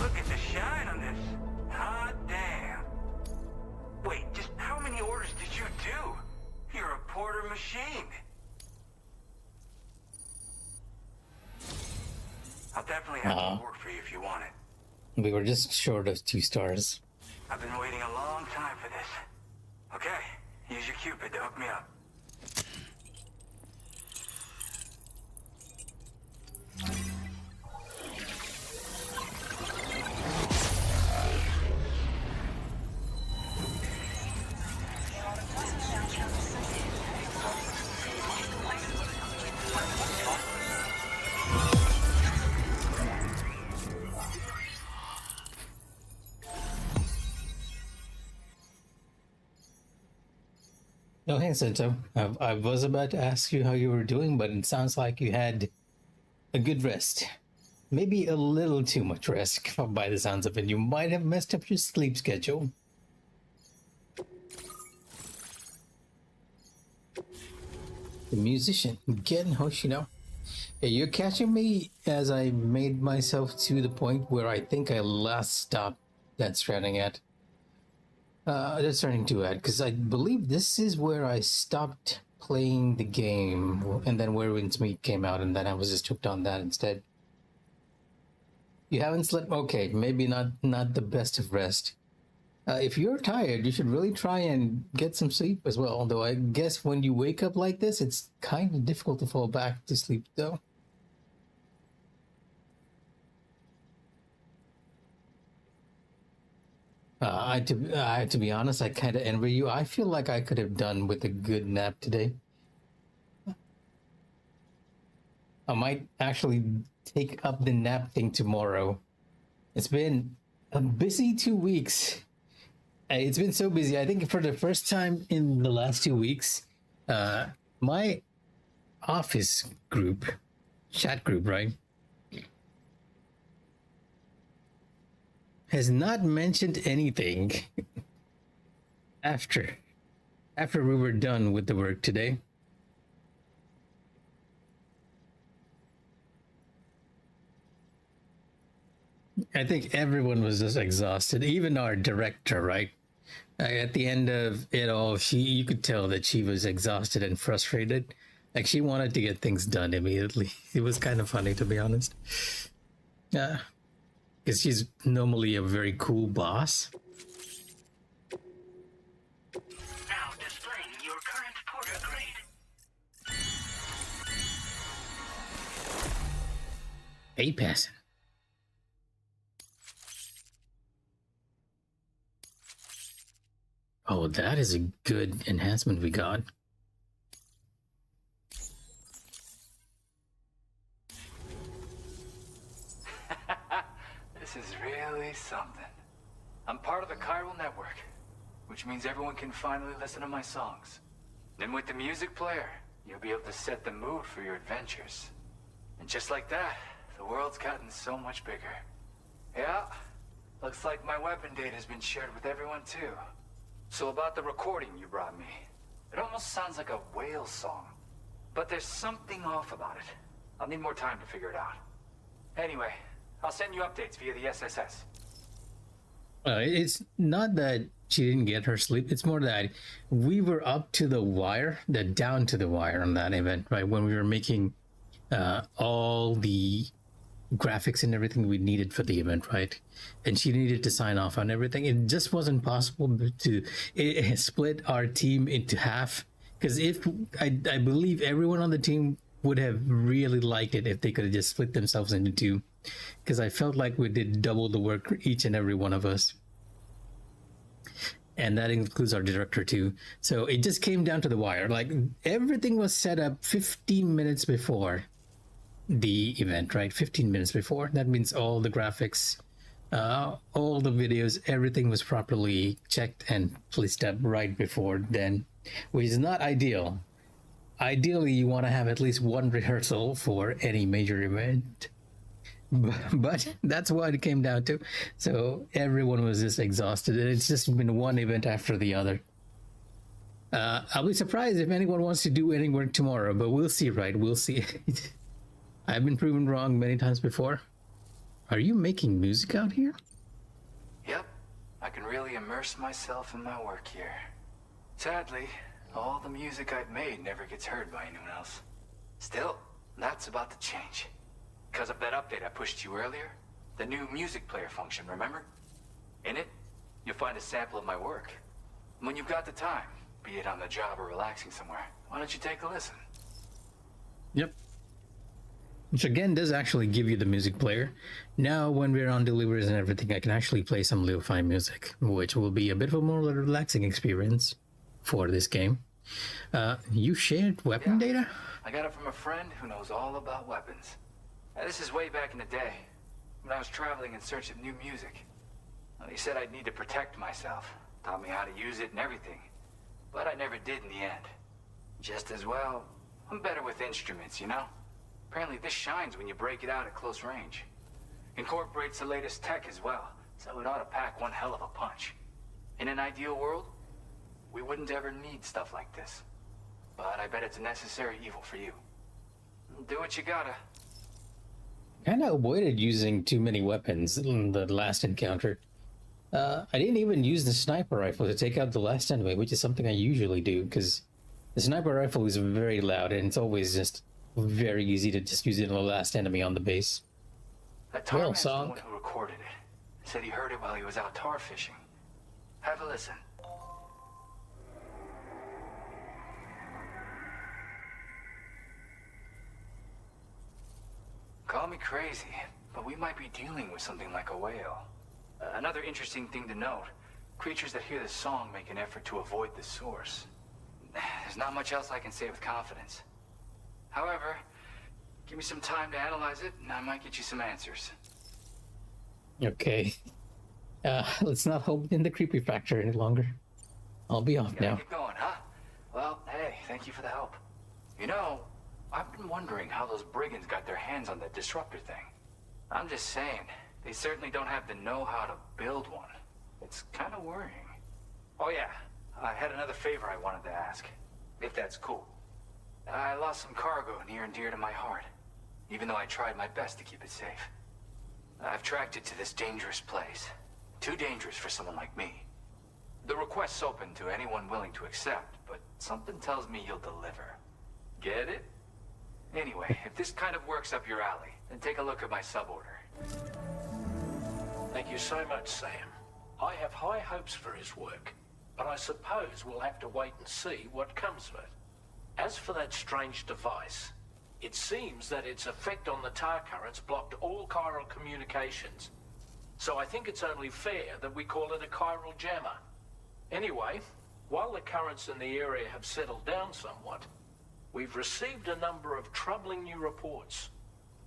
Look at the shine on this. Hot damn. Wait, just how many orders did you do? You're a porter machine. I'll definitely have to work for you if you want it. We were just short of 2 stars. I've been waiting a long time for this. Okay, use your Cupid to hook me up. Oh, hey, Sento. I was about to ask you how you were doing, but it sounds like you had a good rest. Maybe a little too much rest, by the sounds of it. You might have messed up your sleep schedule. The musician, Gen Hoshino. Yeah, you're catching me as I made myself to the point where I think I last stopped Death Stranding at. Death Stranding 2 at, because I believe this is where I stopped playing the game, and then where Winds Meet came out, and then I was just hooked on that instead. You haven't slept? Okay, maybe not the best of rest. If you're tired, you should really try and get some sleep as well, although I guess when you wake up like this, it's kind of difficult to fall back to sleep, though. To be honest, I kind of envy you. I feel like I could have done with a good nap today. I might actually take up the nap thing tomorrow. It's been a busy 2 weeks. It's been so busy. I think for the first time in the last 2 weeks, my office group, chat group, right, has not mentioned anything after we were done with the work today. I think everyone was just exhausted, even our director, right? At the end of it all, you could tell that she was exhausted and frustrated. Like she wanted to get things done immediately. It was kind of funny, to be honest. Yeah, because she's normally a very cool boss. Now displaying your current porter grade. A passing. Oh, that is a good enhancement we got. This is really something. I'm part of the chiral network, which means everyone can finally listen to my songs. Then with the music player, you'll be able to set the mood for your adventures. And just like that, the world's gotten so much bigger. Yeah, looks like my weapon data has been shared with everyone too. So about the recording you brought me, it almost sounds like a whale song. But there's something off about it. I'll need more time to figure it out. Anyway, I'll send you updates via the SSS. It's not that she didn't get her sleep. It's more that we were up to the wire, down to the wire on that event, right? When we were making all the graphics and everything we needed for the event, right? And she needed to sign off on everything. It just wasn't possible to split our team into half. Because if I believe everyone on the team would have really liked it if they could have just split themselves into two. Because I felt like we did double the work, each and every one of us. And that includes our director too. So it just came down to the wire. Like everything was set up 15 minutes before the event, right? 15 minutes before. That means all the graphics, all the videos, everything was properly checked and placed up right before then, which is not ideal. Ideally, you want to have at least one rehearsal for any major event. But that's what it came down to. So everyone was just exhausted. And it's just been one event after the other. I'll be surprised if anyone wants to do any work tomorrow, but we'll see, right? We'll see. I've been proven wrong many times before. Are you making music out here? Yep, I can really immerse myself in my work here. Sadly, all the music I've made never gets heard by anyone else. Still, that's about to change. Because of that update I pushed you earlier, the new music player function, remember? In it, you'll find a sample of my work. When you've got the time, be it on the job or relaxing somewhere, why don't you take a listen? Yep. Which again does actually give you the music player. Now when we're on deliveries and everything, I can actually play some lo-fi music, which will be a bit of a more relaxing experience for this game. You shared weapon data? I got it from a friend who knows all about weapons. This is way back in the day, when I was traveling in search of new music. Well, he said I'd need to protect myself, taught me how to use it and everything. But I never did in the end. Just as well, I'm better with instruments, you know? Apparently this shines when you break it out at close range. Incorporates the latest tech as well, so it ought to pack one hell of a punch. In an ideal world, we wouldn't ever need stuff like this. But I bet it's a necessary evil for you. Do what you gotta. Kind of avoided using too many weapons in the last encounter. I didn't even use the sniper rifle to take out the last enemy, which is something I usually do, because the sniper rifle is very loud and it's always just very easy to just use it on the last enemy on the base. That tar man's the one who recorded it. Said he heard it while he was out tar fishing. Have a listen. Call me crazy, but we might be dealing with something like a whale. Another interesting thing to note, Creatures that hear this song make an effort to avoid the source. There's not much else I can say with confidence. However, give me some time to analyze it, and I might get you some answers. Okay. Let's not hold in the creepy factor any longer. I'll be off Gotta now. get going, huh? Well, hey, thank you for the help. You know, I've been wondering how those brigands got their hands on that disruptor thing. I'm just saying, they certainly don't have the know-how to build one. It's kind of worrying. Oh yeah, I had another favor I wanted to ask, if that's cool. I lost some cargo near and dear to my heart, even though I tried my best to keep it safe. I've tracked it to this dangerous place. Too dangerous for someone like me. The request's open to anyone willing to accept, but something tells me you'll deliver. Get it? Anyway, if this kind of works up your alley, then take a look at my suborder. Thank you so much, Sam. I have high hopes for his work, but I suppose we'll have to wait and see what comes of it. As for that strange device, it seems that its effect on the tar currents blocked all chiral communications. So I think it's only fair that we call it a chiral jammer. Anyway, while the currents in the area have settled down somewhat, we've received a number of troubling new reports.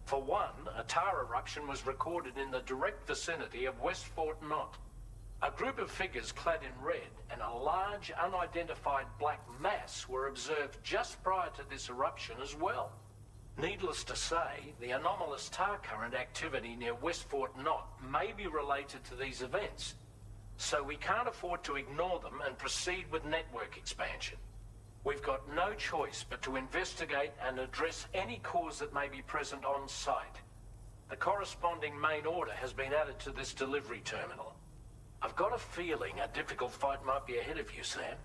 For one, a tar eruption was recorded in the direct vicinity of West Fort Knot. A group of figures clad in red and a large unidentified black mass were observed just prior to this eruption as well. Needless to say, the anomalous tar current activity near West Fort Knot may be related to these events, so we can't afford to ignore them and proceed with network expansion. We've got no choice but to investigate and address any cause that may be present on site. The corresponding main order has been added to this delivery terminal. I've got a feeling a difficult fight might be ahead of you, Sam.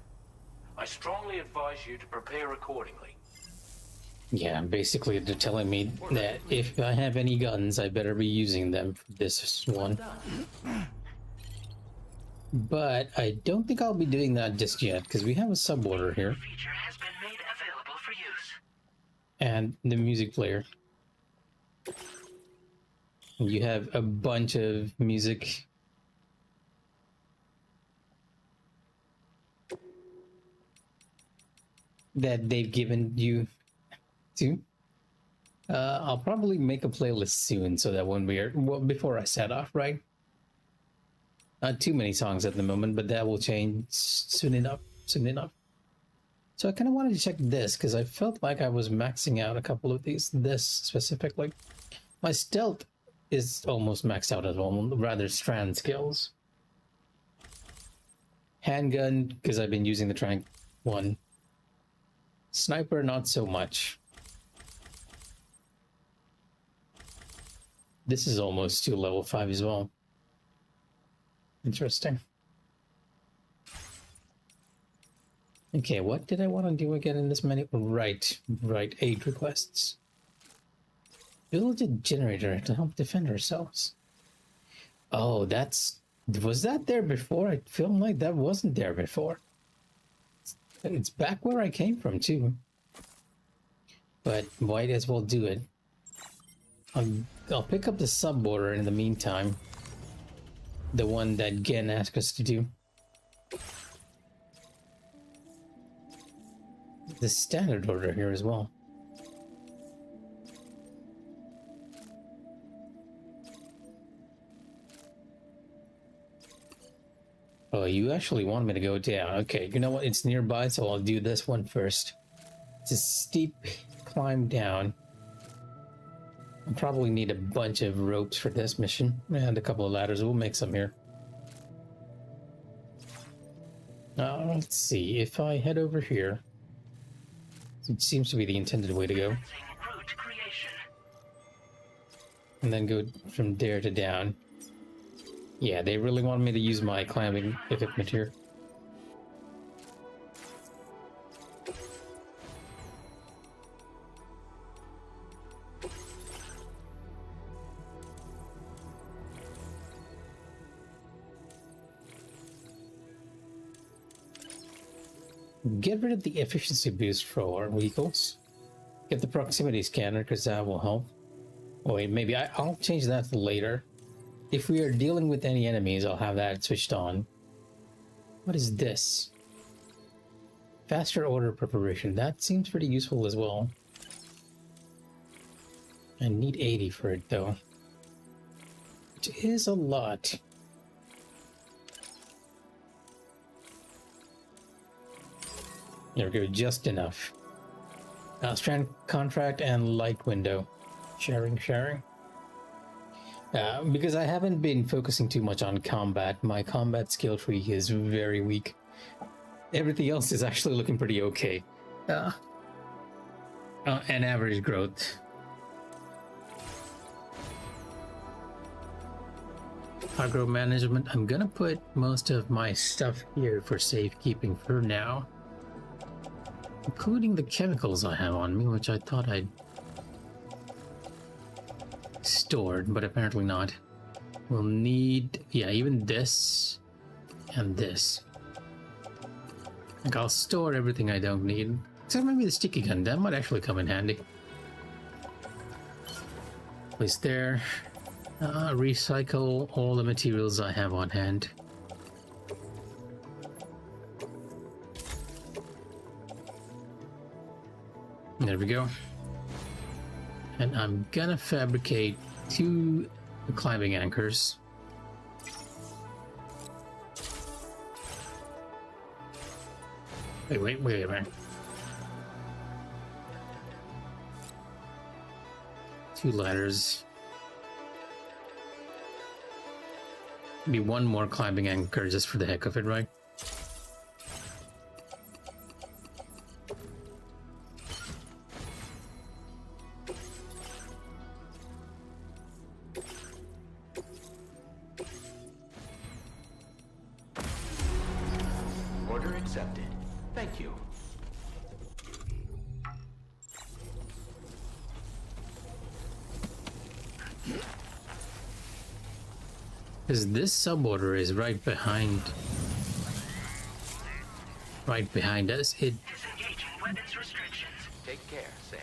I strongly advise you to prepare accordingly. Yeah, basically they're telling me that if I have any guns, I better be using them for this one. But I don't think I'll be doing that just yet, because we have a suborder here. Feature has been made available for use. And the music player. You have a bunch of music. That they've given you to. I'll probably make a playlist soon so that when before I set off, right? Not too many songs at the moment, but that will change soon enough. So I kind of wanted to check this because I felt like I was maxing out a couple of these. This specifically, my stealth is almost maxed out as well. Rather, strand skills, handgun because I've been using the trank one. Sniper, not so much. This is almost to level 5 as well. Interesting. Okay, what did I want to do again in this menu? Right, aid requests. Build a generator to help defend ourselves. Oh, was that there before? I feel like that wasn't there before. It's back where I came from too. But might as well do it. I'll pick up the suborder in the meantime. The one that Gen asked us to do. The standard order here as well. Oh, you actually want me to go down. Okay, you know what? It's nearby, so I'll do this one first. It's a steep climb down. I'll probably need a bunch of ropes for this mission and a couple of ladders. We'll make some here. Let's see. If I head over here, it seems to be the intended way to go. Route creation. And then go from there to down. Yeah, they really want me to use my climbing equipment here. Get rid of the efficiency boost for our vehicles. Get the proximity scanner because that will help. Oh, wait, maybe I'll change that later. If we are dealing with any enemies, I'll have that switched on. What is this? Faster order preparation. That seems pretty useful as well. I need 80 for it though. Which is a lot. There we go, just enough. Strand contract and light window. Sharing. Because I haven't been focusing too much on combat, my combat skill tree is very weak. Everything else is actually looking pretty okay. And average growth. Agro management, I'm gonna put most of my stuff here for safekeeping for now. Including the chemicals I have on me, which I thought I'd stored, but apparently not. We'll need, yeah, even this and this. Like I'll store everything I don't need. Except maybe the sticky gun, that might actually come in handy. Place there. Recycle all the materials I have on hand. There we go. And I'm gonna fabricate 2 climbing anchors. Wait a minute. 2 ladders. Maybe 1 more climbing anchor just for the heck of it, right? Order accepted. Thank you. Because this suborder is right behind us. It Disengaging weapons restrictions. Take care, Sam.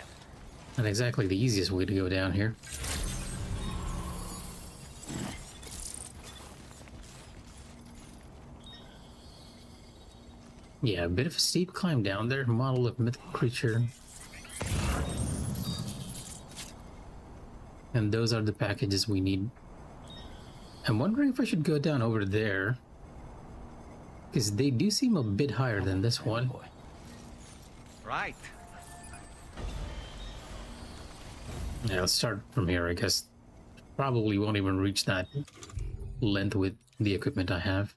not exactly the easiest way to go down here. Yeah, a bit of a steep climb down there. Model of mythical creature. And those are the packages we need. I'm wondering if I should go down over there. Because they do seem a bit higher than this one. Right. Yeah, let's start from here, I guess. Probably won't even reach that length with the equipment I have.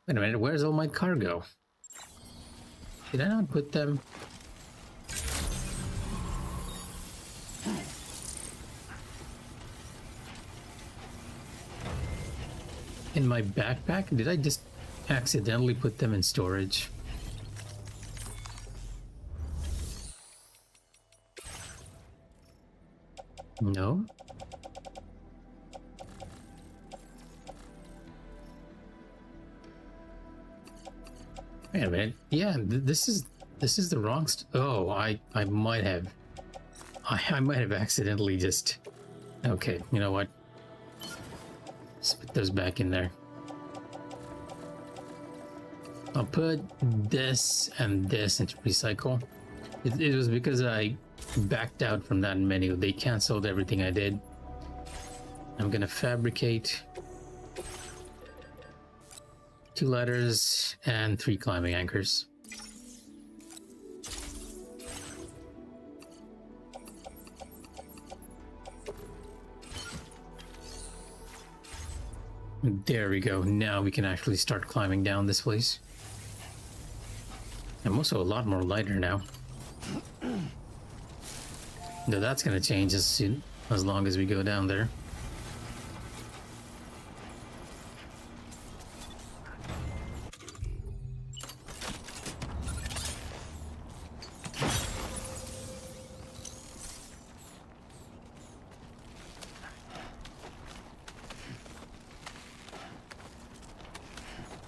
Wait a minute, where's all my cargo? Did I not put them? In my backpack? Did I just accidentally put them in storage? No? Wait a minute. Yeah, this is the wrong oh, I might have I might have accidentally just okay, you know what? Let's put those back in there. I'll put this and this into recycle. It was because I backed out from that menu. They canceled everything I did. I'm gonna fabricate 2 ladders and 3 climbing anchors. There we go. Now we can actually start climbing down this place. I'm also a lot more lighter now. No, that's gonna change as long as we go down there.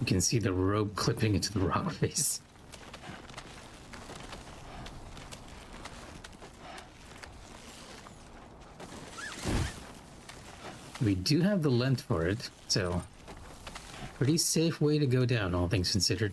You can see the rope clipping into the rock face. We do have the length for it, so pretty safe way to go down, all things considered.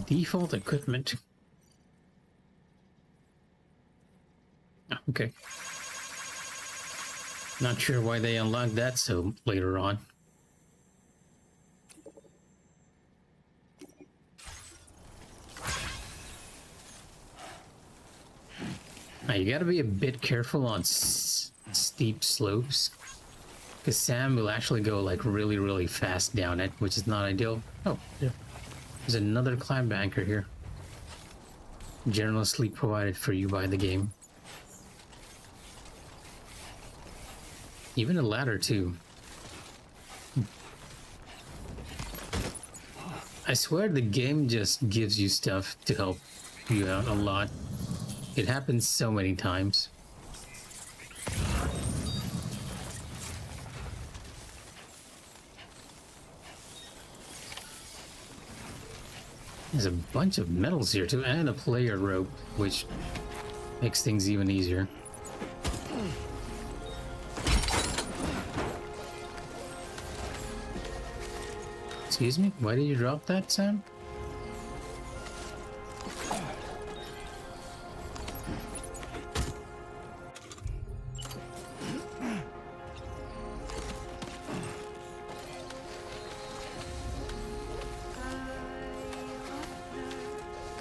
Default equipment. Okay. Not sure why they unlocked that so later on. Now you gotta be a bit careful on steep slopes, because Sam will actually go like really fast down it, which is not ideal. Oh, yeah. There's another climb anchor here. Generously provided for you by the game. Even a ladder too. I swear the game just gives you stuff to help you out a lot. It happens so many times. There's a bunch of metals here too, and a player rope, which makes things even easier. Excuse me? Why did you drop that, Sam?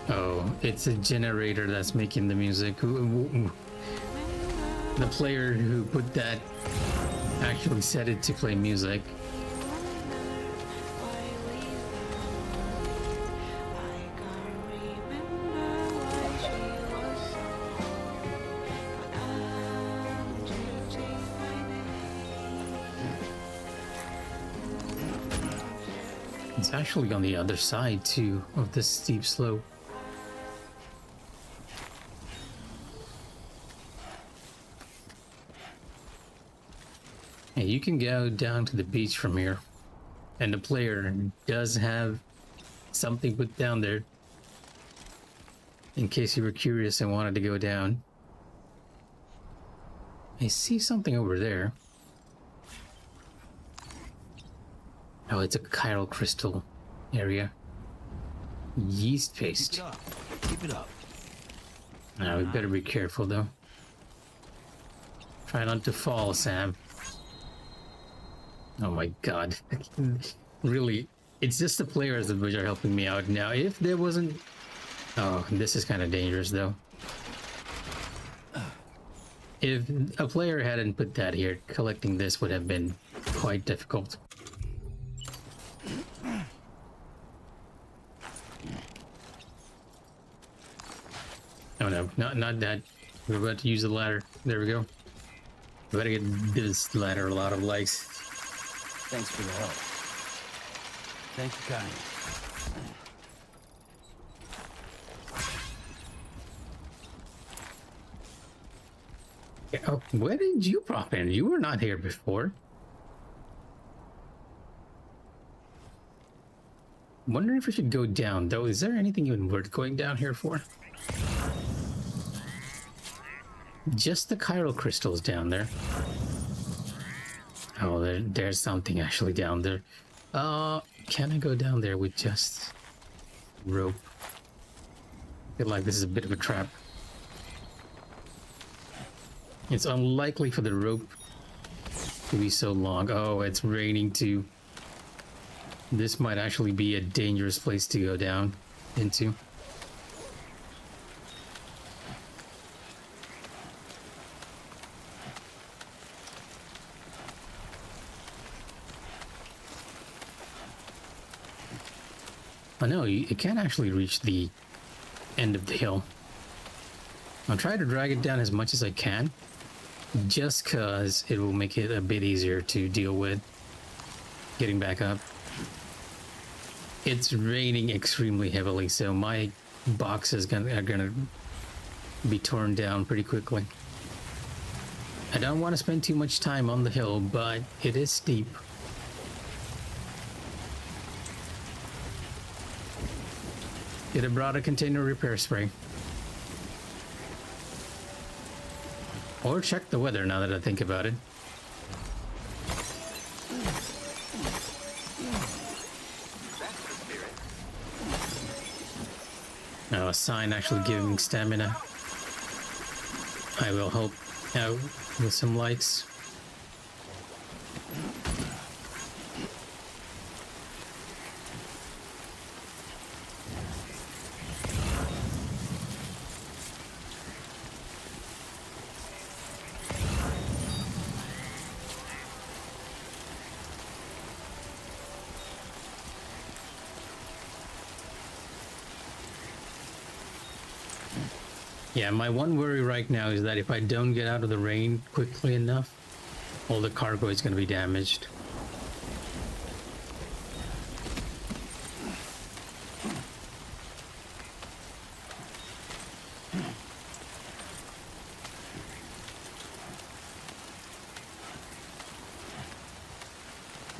Oh, it's a generator that's making the music. The player who put that actually set it to play music. It's actually on the other side too of this steep slope. You can go down to the beach from here, and the player does have something put down there in case you were curious and wanted to go down. I see something over there. Oh, it's a chiral crystal area. Yeast paste. Keep it up. Keep it up. Now we better be careful though. Try not to fall, Sam. Oh my god. Really, it's just the players which are helping me out now. If there wasn't... Oh, this is kind of dangerous though. If a player hadn't put that here, collecting this would have been quite difficult. Oh no, not that. We're about to use the ladder. There we go. We better get this ladder a lot of likes. Thanks for the help. Thank you kindly. Oh, where did you pop in? You were not here before. Wondering if we should go down though. Is there anything even worth going down here for? Just the chiral crystals down there. Oh, there's something actually down there. Can I go down there with just rope? I feel like this is a bit of a trap. It's unlikely for the rope to be so long. Oh, it's raining too. This might actually be a dangerous place to go down into. Oh no, it can't actually reach the end of the hill. I'll try to drag it down as much as I can, just cause it will make it a bit easier to deal with getting back up. It's raining extremely heavily, so my boxes are gonna be torn down pretty quickly. I don't want to spend too much time on the hill, but it is steep. Could have brought a container repair spray. Or check the weather now that I think about it. That's the spirit. Now a sign actually giving stamina. I will help out with some lights. Yeah, my one worry right now is that if I don't get out of the rain quickly enough, all the cargo is going to be damaged.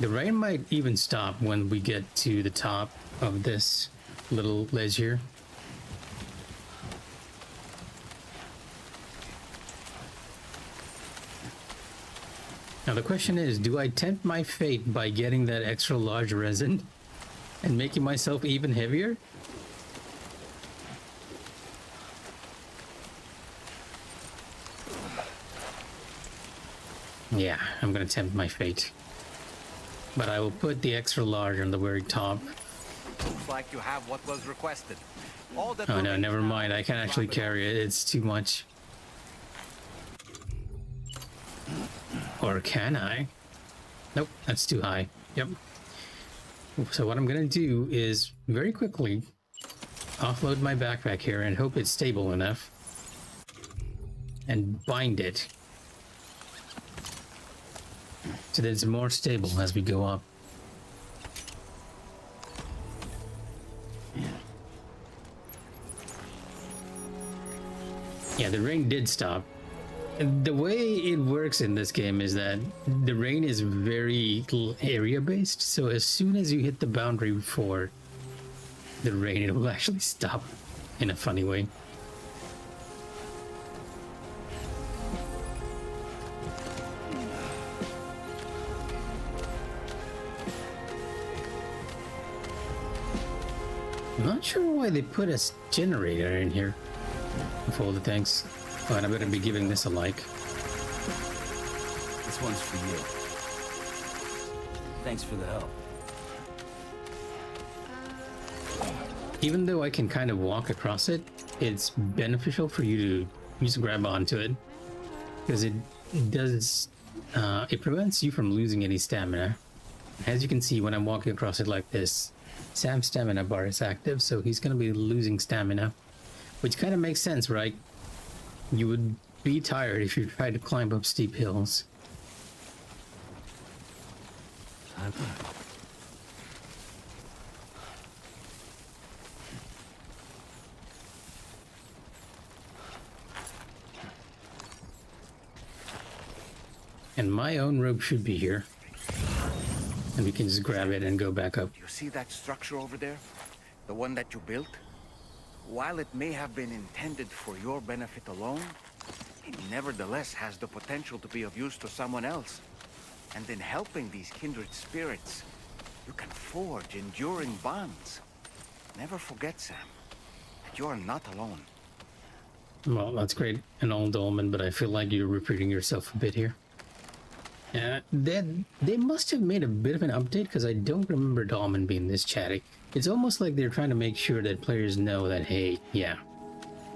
The rain might even stop when we get to the top of this little ledge here. Now the question is, do I tempt my fate by getting that extra large resin and making myself even heavier? Yeah, I'm gonna tempt my fate. But I will put the extra large on the very top. Looks like you have what was requested. All that Oh no, remains never now mind. I is can't to actually wrap it up. carry it. It's too much. Or can I? Nope, that's too high. Yep. So what I'm gonna do is very quickly offload my backpack here and hope it's stable enough. And bind it. So that it's more stable as we go up. Yeah, the rain did stop. The way it works in this game is that the rain is very area based, so as soon as you hit the boundary for the rain, it will actually stop in a funny way. I'm not sure why they put a generator in here of all the things. But I better be giving this a like. This one's for you. Thanks for the help. Even though I can kind of walk across it, it's beneficial for you to just grab onto it. Because it does, it prevents you from losing any stamina. As you can see, when I'm walking across it like this, Sam's stamina bar is active, so he's going to be losing stamina. Which kind of makes sense, right? You would be tired if you tried to climb up steep hills. And my own rope should be here. And we can just grab it and go back up. You see that structure over there? The one that you built? While it may have been intended for your benefit alone, it nevertheless has the potential to be of use to someone else. And in helping these kindred spirits, you can forge enduring bonds. Never forget, Sam, that you are not alone. Well, that's great and all, Dolman, but I feel like you're repeating yourself a bit here. Yeah, they must have made a bit of an update because I don't remember Dolman being this chatty. It's almost like they're trying to make sure that players know that, hey, yeah,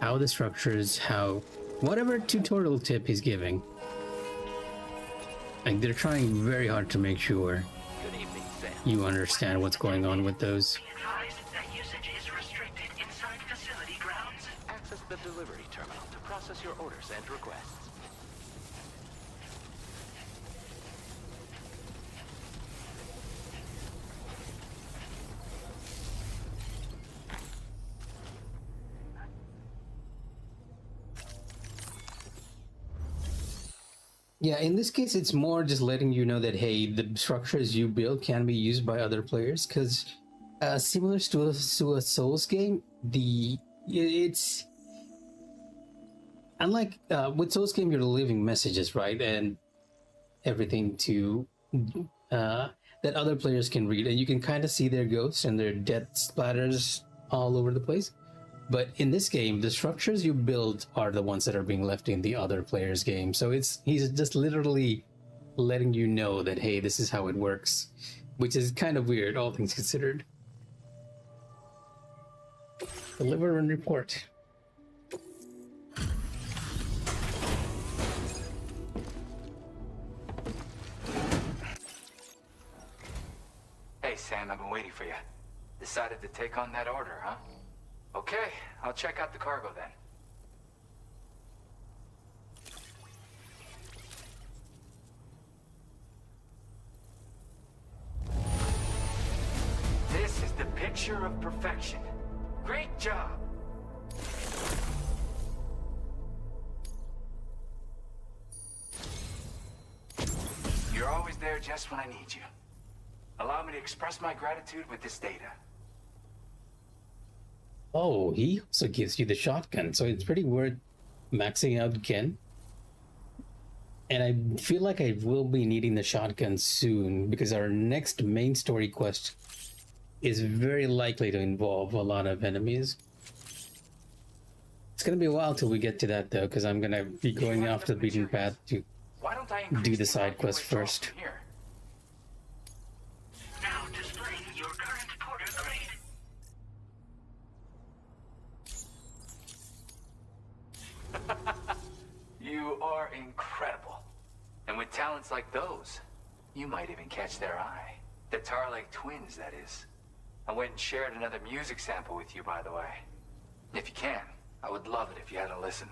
how the structures, how, whatever tutorial tip he's giving. Like, they're trying very hard to make sure Good evening, Sam. you understand what's going on with those. Be advised that usage is restricted inside facility grounds. Access the delivery terminal to process your orders and requests. Yeah, in this case, it's more just letting you know that hey, the structures you build can be used by other players. Because similar to a Souls game, it's unlike with Souls game, you're leaving messages, right, and everything to that other players can read, and you can kind of see their ghosts and their death splatters all over the place. But in this game, the structures you build are the ones that are being left in the other player's game. So he's just literally letting you know that hey, this is how it works, which is kind of weird, all things considered. Deliver and report. Hey, Sam, I've been waiting for you. Decided to take on that order, huh? Okay, I'll check out the cargo then. This is the picture of perfection. Great job! You're always there just when I need you. Allow me to express my gratitude with this data. Oh, he also gives you the shotgun, so it's pretty worth maxing out again. And I feel like I will be needing the shotgun soon because our next main story quest is very likely to involve a lot of enemies. It's gonna be a while till we get to that though, because I'm gonna be going off the beaten path to do the side quest first. Now displaying your current porter grade. You are incredible. And with talents like those, you might even catch their eye. The Tarlake twins, that is. I went and shared another music sample with you, by the way. If you can, I would love it if you had a listen.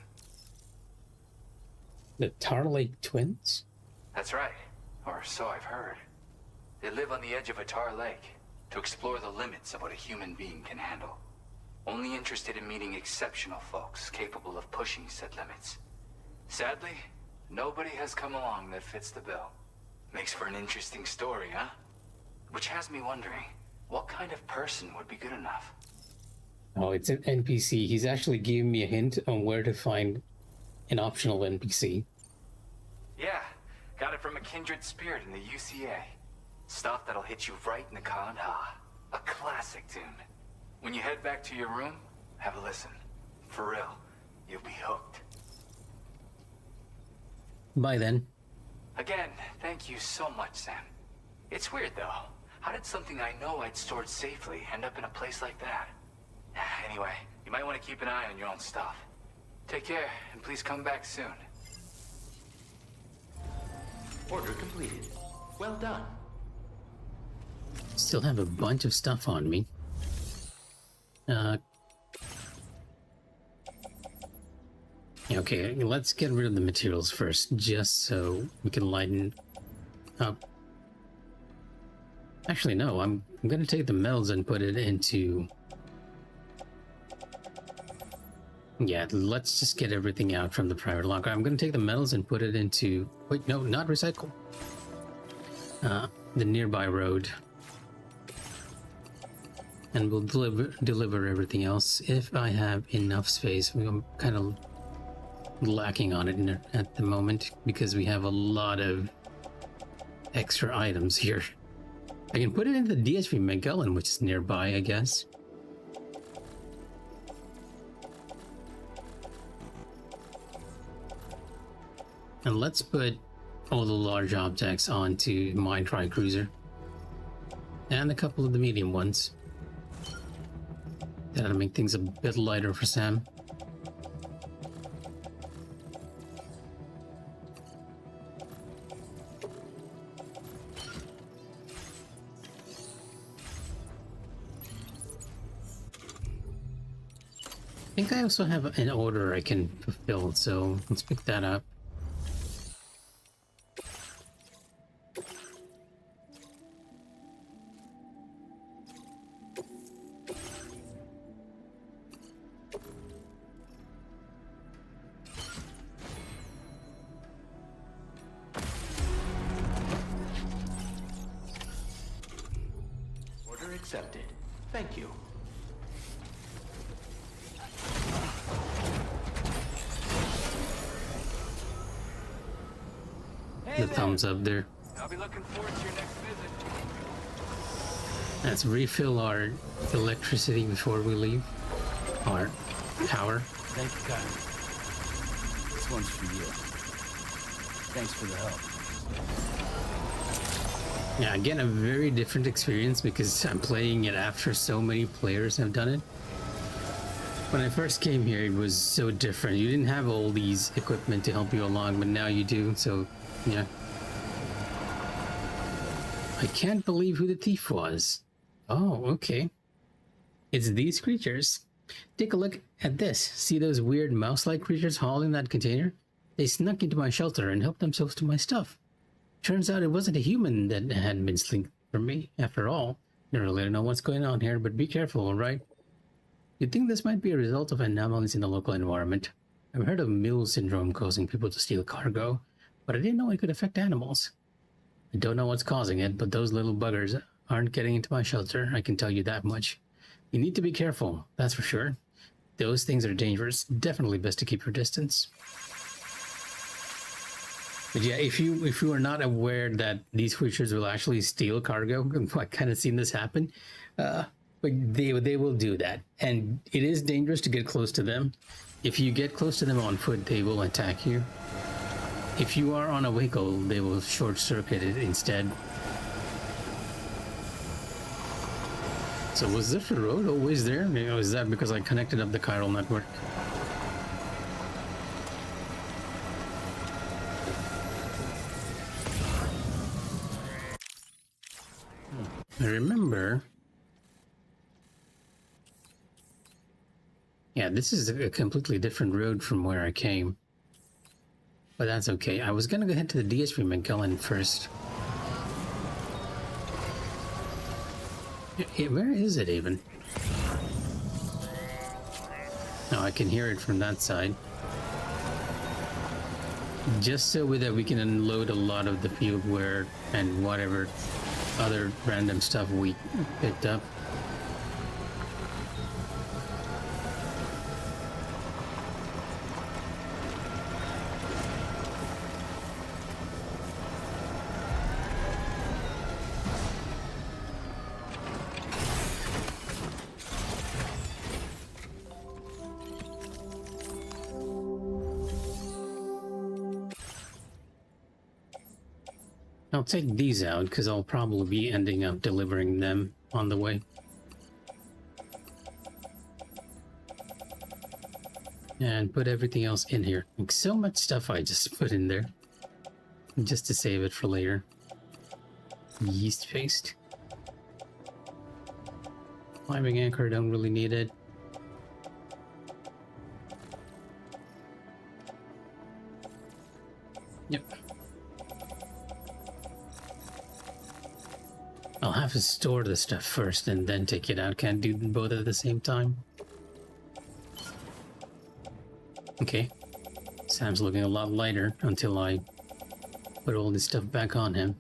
The Tarlake twins? That's right, or so I've heard. They live on the edge of a tar lake to explore the limits of what a human being can handle. Only interested in meeting exceptional folks capable of pushing said limits. Sadly, nobody has come along that fits the bill. Makes for an interesting story, huh? Which has me wondering, what kind of person would be good enough? Oh, it's an NPC. He's actually giving me a hint on where to find an optional NPC. Yeah, got it from a kindred spirit in the UCA. Stuff that'll hit you right in the Kandha. A classic tune. When you head back to your room, have a listen. For real, you'll be hooked. Bye then. Again, thank you so much, Sam. It's weird though. How did something I know I'd stored safely end up in a place like that? Anyway, you might want to keep an eye on your own stuff. Take care, and please come back soon. Order completed. Well done. Still have a bunch of stuff on me. Okay, let's get rid of the materials first, just so we can lighten up. Actually, no, I'm gonna take the metals and put it into... Yeah, let's just get everything out from the private locker. I'm gonna take the metals and put it into... Wait, no, not recycle. The nearby road. And we'll deliver everything else if I have enough space. I'm kind of lacking on it at the moment because we have a lot of extra items here. I can put it into the DSV McGullen, which is nearby, I guess. And let's put all the large objects onto my tri-cruiser. And a couple of the medium ones. That'll make things a bit lighter for Sam. I think I also have an order I can fulfill, so let's pick that up. accepted. Thank you. The thumbs up there. I'll be looking forward to your next visit. Let's refill our electricity before we leave. Our power. Thank you, Kyle. This one's for you. Thanks for the help. Yeah, again, a very different experience because I'm playing it after so many players have done it. When I first came here, it was so different. You didn't have all these equipment to help you along, but now you do, so yeah. I can't believe who the thief was. Oh, okay. It's these creatures. Take a look at this. See those weird mouse-like creatures hauling that container? They snuck into my shelter and helped themselves to my stuff. Turns out it wasn't a human that had been slinked for me, after all. You don't really know what's going on here, but be careful, alright? You'd think this might be a result of anomalies in the local environment. I've heard of mule syndrome causing people to steal cargo, but I didn't know it could affect animals. I don't know what's causing it, but those little buggers aren't getting into my shelter, I can tell you that much. You need to be careful, that's for sure. Those things are dangerous. Definitely best to keep your distance. But yeah, if you are not aware that these creatures will actually steal cargo, I've kind of seen this happen. But they will do that, and it is dangerous to get close to them. If you get close to them on foot, they will attack you. If you are on a vehicle, they will short circuit it instead. So was this road always there? Or is that because I connected up the chiral network? I remember. Yeah, this is a completely different road from where I came. But that's okay. I was gonna go head to the DSP McGullen first. Where is it even? Oh, I can hear it from that side. Just so that we can unload a lot of the field wear and whatever other random stuff we picked up. I'll take these out because I'll probably be ending up delivering them on the way. And put everything else in here. Like so much stuff I just put in there. Just to save it for later. Yeast paste. Climbing anchor, don't really need it. Yep. I'll have to store the stuff first and then take it out. Can't do both at the same time. Okay. Sam's looking a lot lighter until I put all this stuff back on him.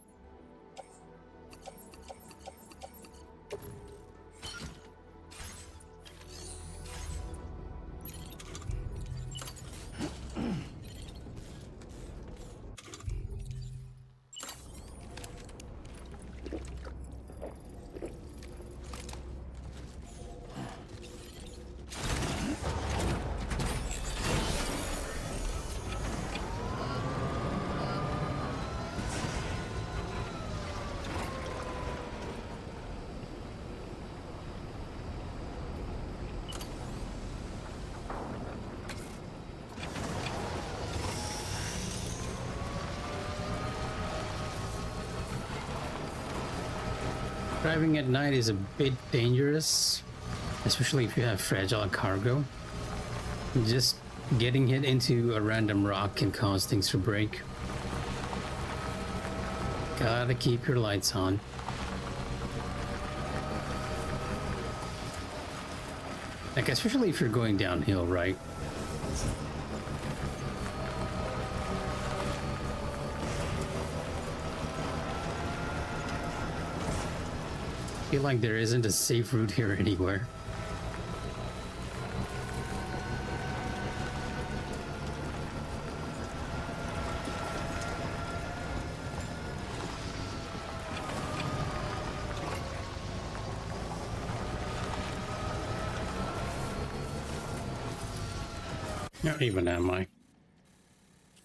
Driving at night is a bit dangerous, especially if you have fragile cargo. Just getting hit into a random rock can cause things to break. Gotta keep your lights on. Like, especially if you're going downhill, right? feel like there isn't a safe route here anywhere. Not even am I?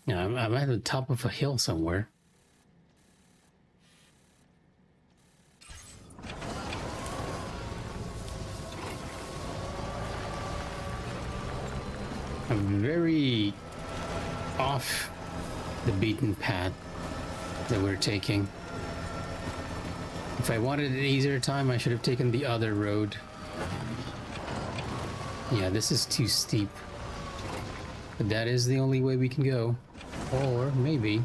Yeah, I'm at the top of a hill somewhere. I'm very off the beaten path that we're taking. If I wanted an easier time, I should have taken the other road. Yeah, this is too steep. But that is the only way we can go. Or maybe...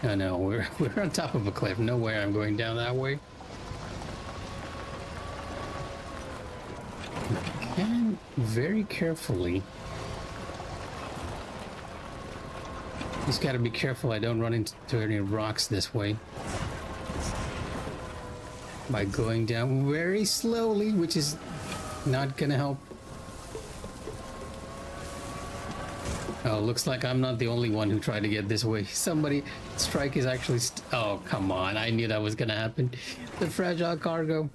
Oh no, we're on top of a cliff. No way I'm going down that way. And very carefully. Just gotta be careful I don't run into any rocks this way. By going down very slowly, which is not gonna help. Oh, looks like I'm not the only one who tried to get this way. Somebody, strike is actually oh, come on. I knew that was gonna happen. The fragile cargo.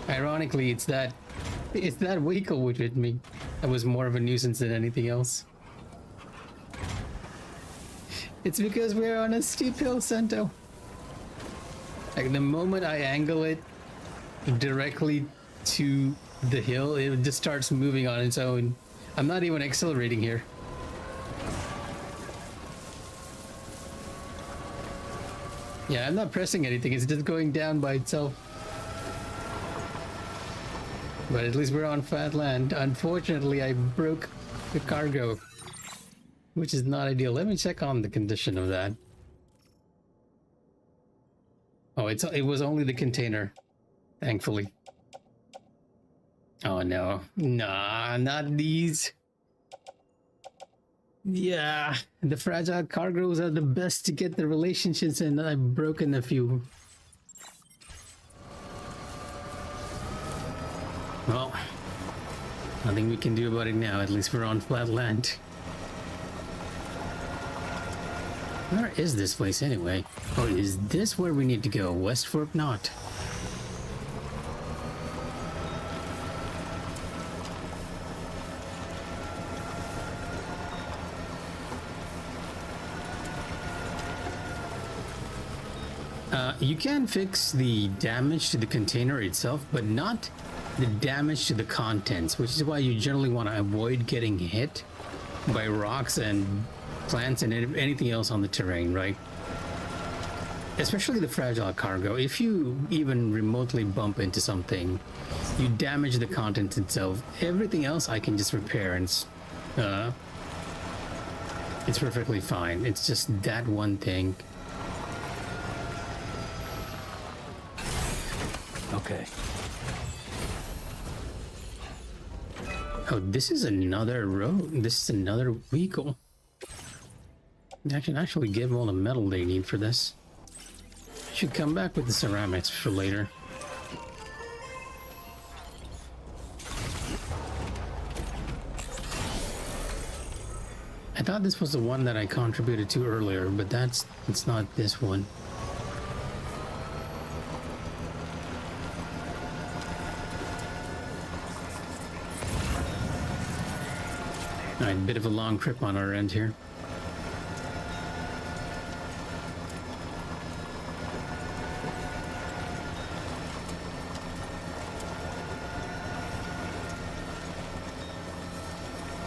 Ironically, it's that vehicle which hit me. That was more of a nuisance than anything else. It's because we're on a steep hill, Sento. Like the moment I angle it directly to the hill, it just starts moving on its own. I'm not even accelerating here. Yeah, I'm not pressing anything, it's just going down by itself. But at least we're on flat land. Unfortunately, I broke the cargo, which is not ideal. Let me check on the condition of that. Oh, it was only the container, thankfully. Oh no, nah, not these. Yeah, the fragile cargoes are the best to get the relationships, and I've broken a few. Well, nothing we can do about it now. At least we're on flat land. Where is this place anyway? Oh, is this where we need to go? West Fork Knot. You can fix the damage to the container itself, but not the damage to the contents, which is why you generally want to avoid getting hit by rocks and plants and anything else on the terrain, right? Especially the fragile cargo. If you even remotely bump into something, you damage the content itself. Everything else I can just repair, and it's perfectly fine. It's just that one thing. Okay. Oh, this is another road. This is another vehicle. I can actually give them all the metal they need for this. Should come back with the ceramics for later. I thought this was the one that I contributed to earlier, but it's not this one. Alright, a bit of a long trip on our end here.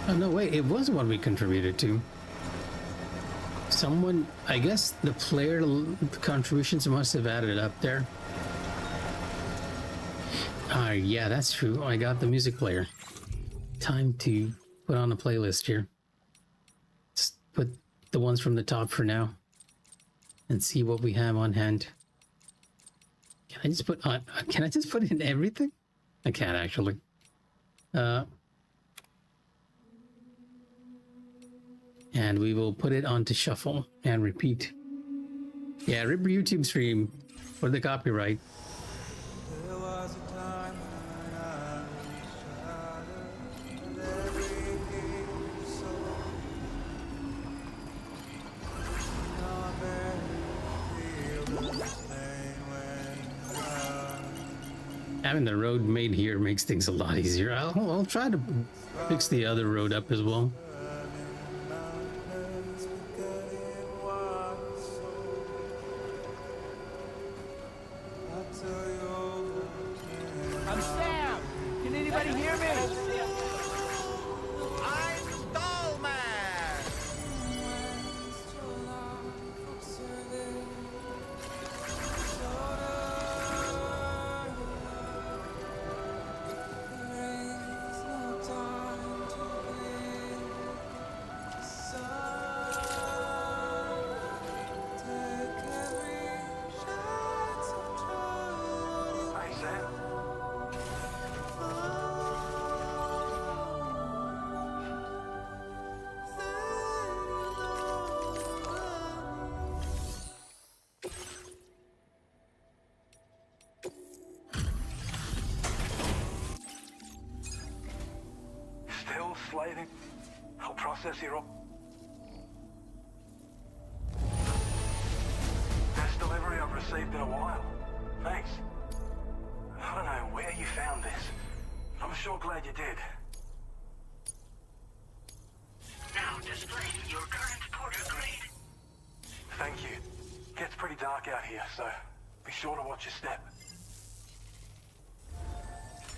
Oh no, wait, it was one we contributed to. Someone, I guess the player contributions must have added up there. Yeah, that's true. I got the music player. Time to put on a playlist here. Just put the ones from the top for now and see what we have on hand. Can I just put on, can I just put in everything? I can't actually. and we will put it onto shuffle and repeat. Yeah, rip YouTube stream for the copyright. Having the road made here makes things a lot easier. I'll try to fix the other road up as well. I'm Sam! Can anybody hear me? I'm Stallman! Hi, Sam. Still slaving? I'll process your... Best delivery I've received in a while. Thanks. I don't know where you found this. I'm sure glad you did. Now displaying your current porter grade. Thank you. Gets pretty dark out here, so be sure to watch your step.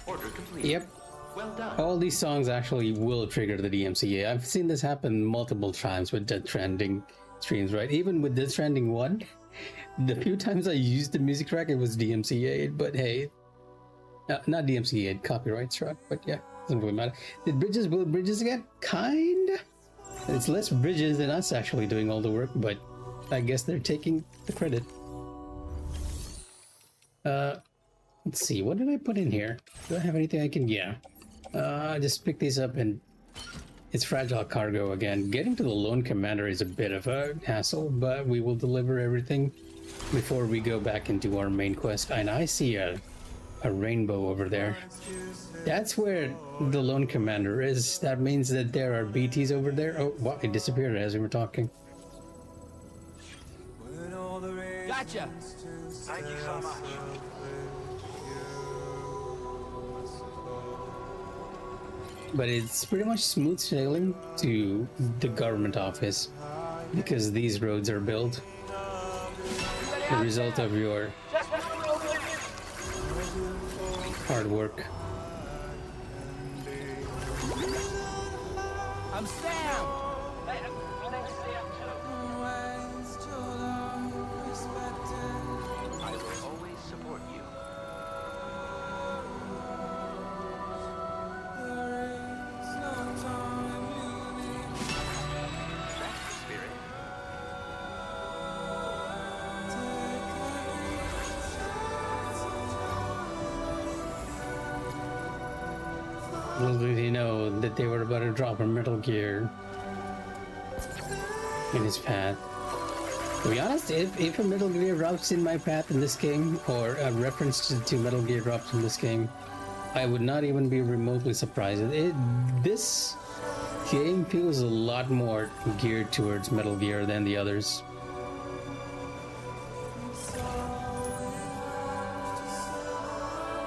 Order complete. Yep. Well done. All these songs actually will trigger the DMCA. I've seen this happen multiple times with Death Stranding streams, right? Even with Death Stranding 1, the few times I used the music track, it was DMCA, but hey, not DMCA, copyright struck, but yeah, doesn't really matter. Did Bridges build bridges again? Kinda. It's less bridges than us actually doing all the work, but I guess they're taking the credit. Let's see, what did I put in here? Do I have anything I can, yeah. Just pick these up, and it's fragile cargo again. Getting to the lone commander is a bit of a hassle, but we will deliver everything before we go back into our main quest. And I see a rainbow over there. That's where the lone commander is. That means that there are BTs over there. Oh, wow, it disappeared as we were talking. Gotcha! Thank you so much. But it's pretty much smooth sailing to the government office because these roads are built. The result of your hard work. I'm Sam! I will always support you. That's the spirit. Little did he know that they were about to drop a Metal Gear in his path. To be honest, if a Metal Gear drops in my path in this game, or a reference to Metal Gear drops in this game, I would not even be remotely surprised. This game feels a lot more geared towards Metal Gear than the others.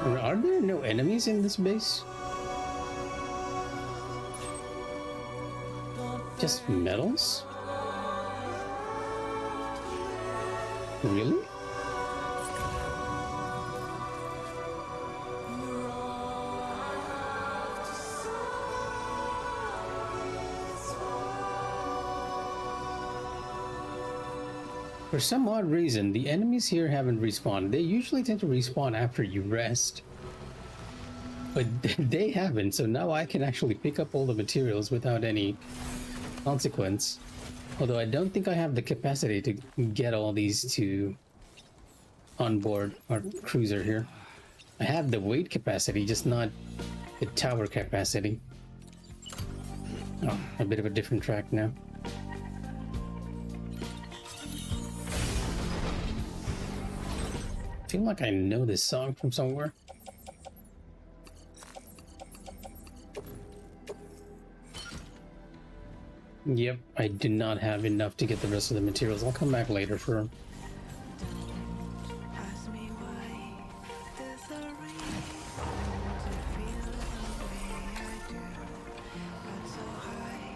Are there no enemies in this base? Just metals? Really? For some odd reason, the enemies here haven't respawned. They usually tend to respawn after you rest. But they haven't, so now I can actually pick up all the materials without any consequence. Although I don't think I have the capacity to get all these to on board our cruiser here. I have the weight capacity, just not the tower capacity. Oh, a bit of a different track now. feel like I know this song from somewhere. Yep, I did not have enough to get the rest of the materials. I'll come back later for them. Ask me why there's a reason to feel the way I do. Not so high,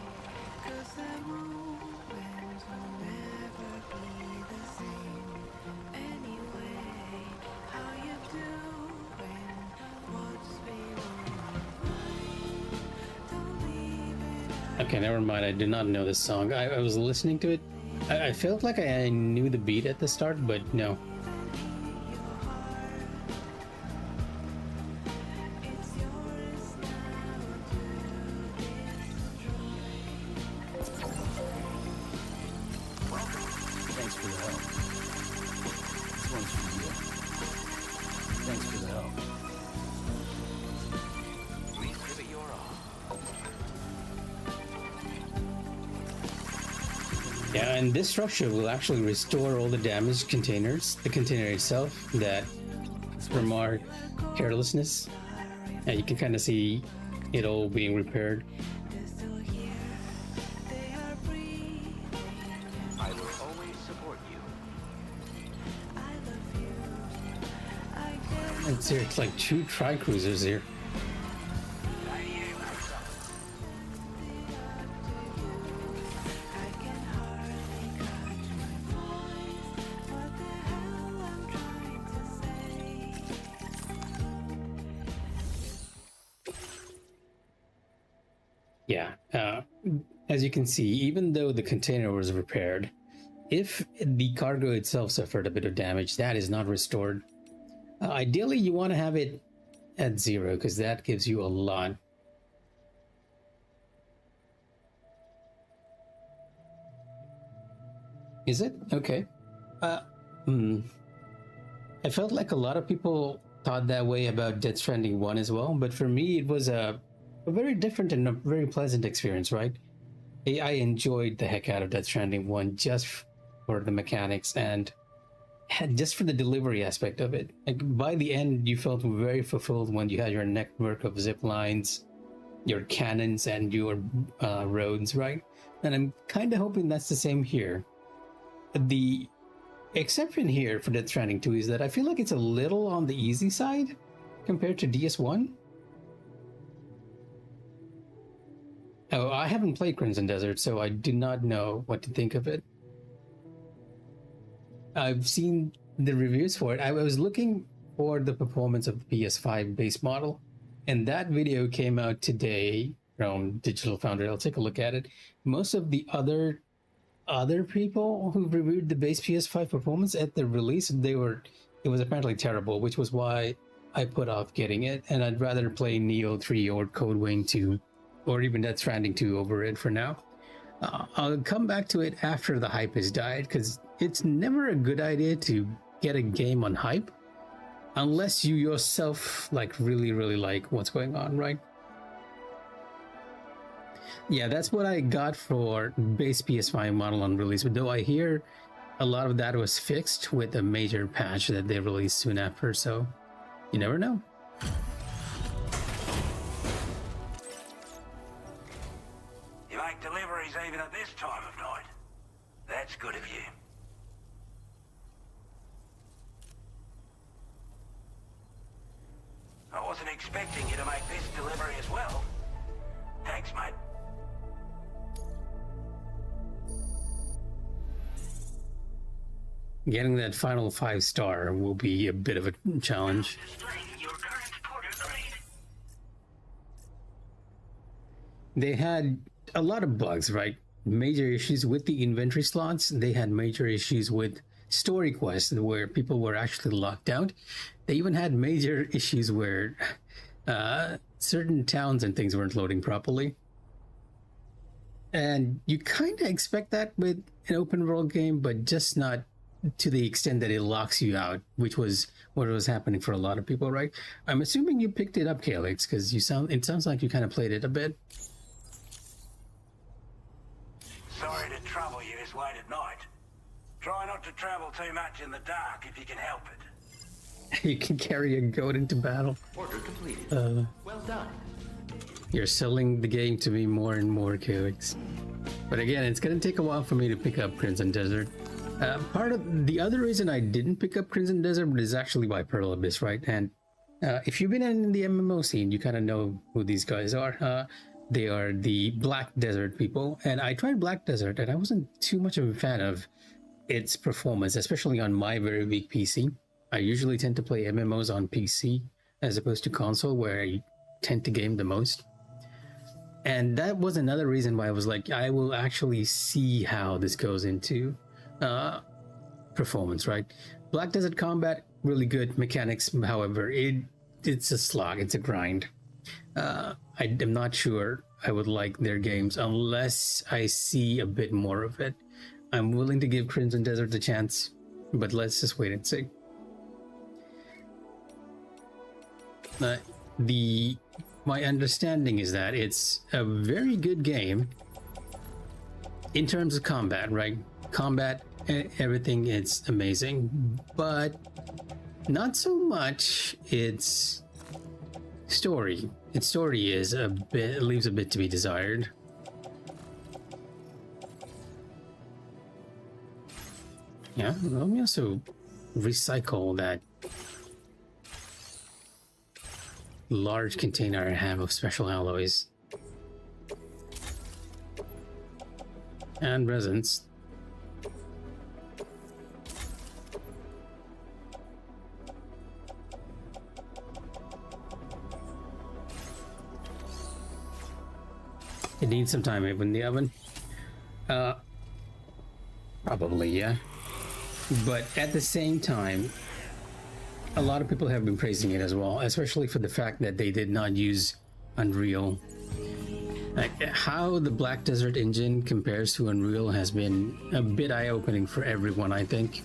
'cause the moments will never be the same. Anyway, how you doing? What's been on your mind? Don't leave it out. Okay, never mind. I did not know this song. I was listening to it. I felt like I knew the beat at the start, but no. It's yours now to Thanks for the help. This one's for you. Thanks for the help. Please give it your all. Yeah, and this structure will actually restore all the damaged containers, the container itself, that from our carelessness. And you can kind of see it all being repaired. I will always support you. It's like 2 tri-cruisers here. Yeah, as you can see, even though the container was repaired, if the cargo itself suffered a bit of damage, that is not restored. Ideally, you want to have it at 0 because that gives you a lot. Is it? Okay. I felt like a lot of people thought that way about Death Stranding 1 as well, but for me, it was a very different and a very pleasant experience, right? I enjoyed the heck out of Death Stranding 1 just for the mechanics and just for the delivery aspect of it. Like, by the end, you felt very fulfilled when you had your network of zip lines, your cannons, and your roads, right? And I'm kind of hoping that's the same here. The exception here for Death Stranding 2 is that I feel like it's a little on the easy side compared to DS1. Oh, I haven't played Crimson Desert, so I do not know what to think of it. I've seen the reviews for it. I was looking for the performance of the PS5 base model, and that video came out today from Digital Foundry. I'll take a look at it. Most of the other people who reviewed the base PS5 performance at the release, it was apparently terrible, which was why I put off getting it, and I'd rather play Neo 3 or Code Vein 2 or even Death Stranding 2 over it for now. I'll come back to it after the hype has died, because it's never a good idea to get a game on hype unless you yourself really like what's going on, right? Yeah, that's what I got for base PS5 model on release, but though I hear a lot of that was fixed with a major patch that they released soon after, so you never know. You make deliveries even at this time of night. That's good of you. I wasn't expecting you to make this delivery as well. Thanks, mate. Getting that final 5-star will be a bit of a challenge. Displaying your current porter grade. They had a lot of bugs, right? Major issues with the inventory slots. They had major issues with story quests where people were actually locked out. They even had major issues where certain towns and things weren't loading properly. And you kind of expect that with an open world game, but just not to the extent that it locks you out, which was what was happening for a lot of people, right? I'm assuming you picked it up, Calyx, because it sounds like you kind of played it a bit. Sorry to trouble you this late at night. Try not to travel too much in the dark if you can help it. You can carry a goat into battle. Order completed. Well done. You're selling the game to me more and more, Coix. But again, it's gonna take a while for me to pick up Crimson Desert. Part of the other reason I didn't pick up Crimson Desert is actually by Pearl Abyss, right? And if you've been in the MMO scene, you kind of know who these guys are. They are the Black Desert people, and I tried Black Desert, and I wasn't too much of a fan of its performance, especially on my very weak PC. I usually tend to play MMOs on PC as opposed to console, where I tend to game the most. And that was another reason why I was like, I will actually see how this goes into performance, right? Black Desert combat, really good mechanics. However, it's a slog, it's a grind. I'm not sure I would like their games unless I see a bit more of it. I'm willing to give Crimson Desert a chance, but let's just wait and see. My understanding is that it's a very good game in terms of combat, right? Combat, everything, it's amazing, but not so much its story. Its story is leaves a bit to be desired. Yeah, let me also recycle that large container I have of special alloys and resins. It needs some time in the oven. Probably, yeah. But at the same time, a lot of people have been praising it as well, especially for the fact that they did not use Unreal. Like, how the Black Desert engine compares to Unreal has been a bit eye-opening for everyone, I think.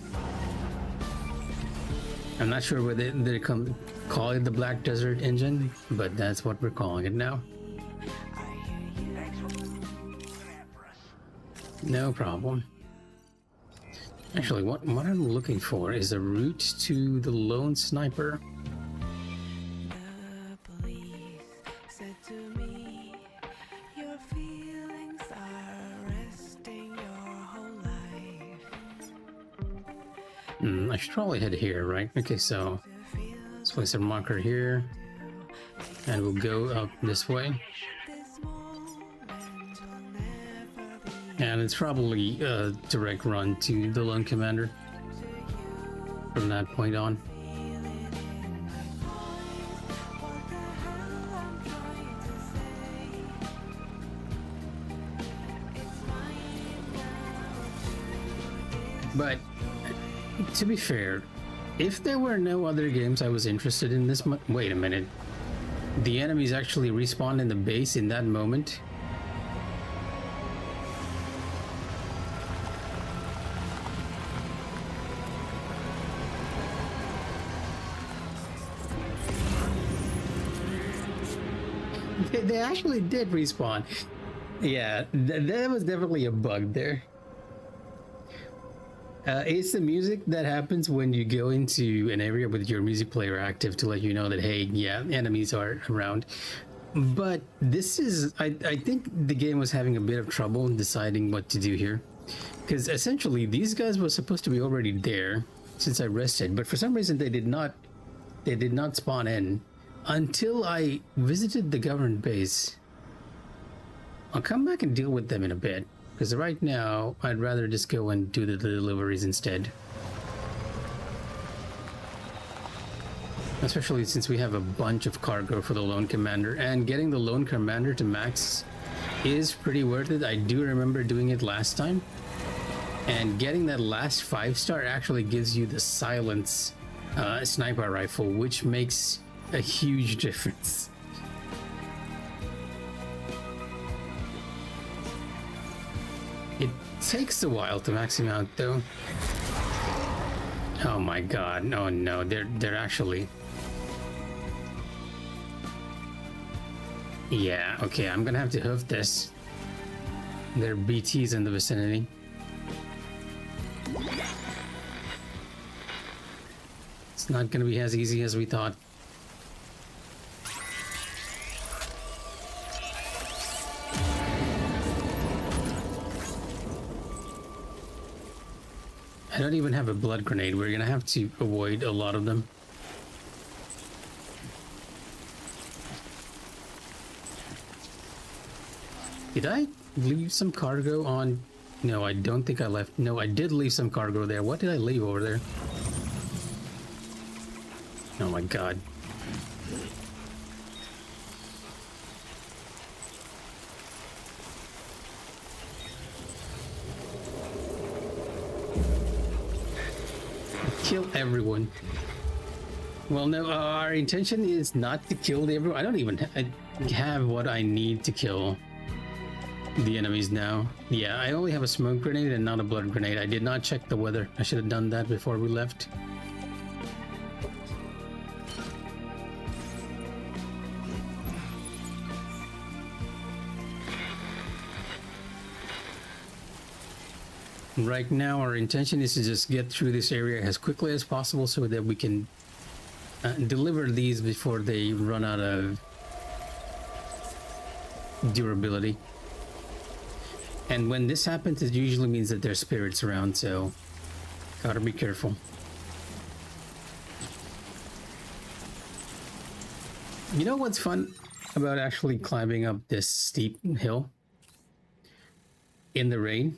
I'm not sure whether they call it the Black Desert engine, but that's what we're calling it now. No problem. Actually, what I'm looking for is a route to the lone sniper. The police said to me, your feelings are arresting your whole life. I should probably head here, right? Okay, so let's place a marker here, and we'll go up this way. And it's probably a direct run to the lone commander from that point on. But to be fair, if there were no other games I was interested in this month, wait a minute. The enemies actually respawn in the base in that moment. They actually did respawn. Yeah, there was definitely a bug there. It's the music that happens when you go into an area with your music player active to let you know that, hey, yeah, enemies are around. But this is, I think the game was having a bit of trouble deciding what to do here. Because essentially, these guys were supposed to be already there since I rested, but for some reason they did not spawn in until I visited the government base. I'll come back and deal with them in a bit, because right now I'd rather just go and do the deliveries instead. Especially since we have a bunch of cargo for the lone commander, and getting the lone commander to max is pretty worth it. I do remember doing it last time, and getting that last 5-star actually gives you the silence sniper rifle, which makes a huge difference. It takes a while to max him out though. Oh my god, oh no, they're actually... Yeah, okay, I'm gonna have to hoof this. There are BTs in the vicinity. It's not going to be as easy as we thought. I don't even have a blood grenade. We're going to have to avoid a lot of them. Did I leave some cargo on? No, I don't think I left. No, I did leave some cargo there. What did I leave over there? Oh my god. Kill everyone. Well, no, our intention is not to kill everyone. I don't even have what I need to kill the enemies now. Yeah, I only have a smoke grenade and not a blood grenade. I did not check the weather. I should have done that before we left. Right now, our intention is to just get through this area as quickly as possible so that we can deliver these before they run out of durability. And when this happens, it usually means that there's spirits around, so gotta be careful. You know what's fun about actually climbing up this steep hill in the rain?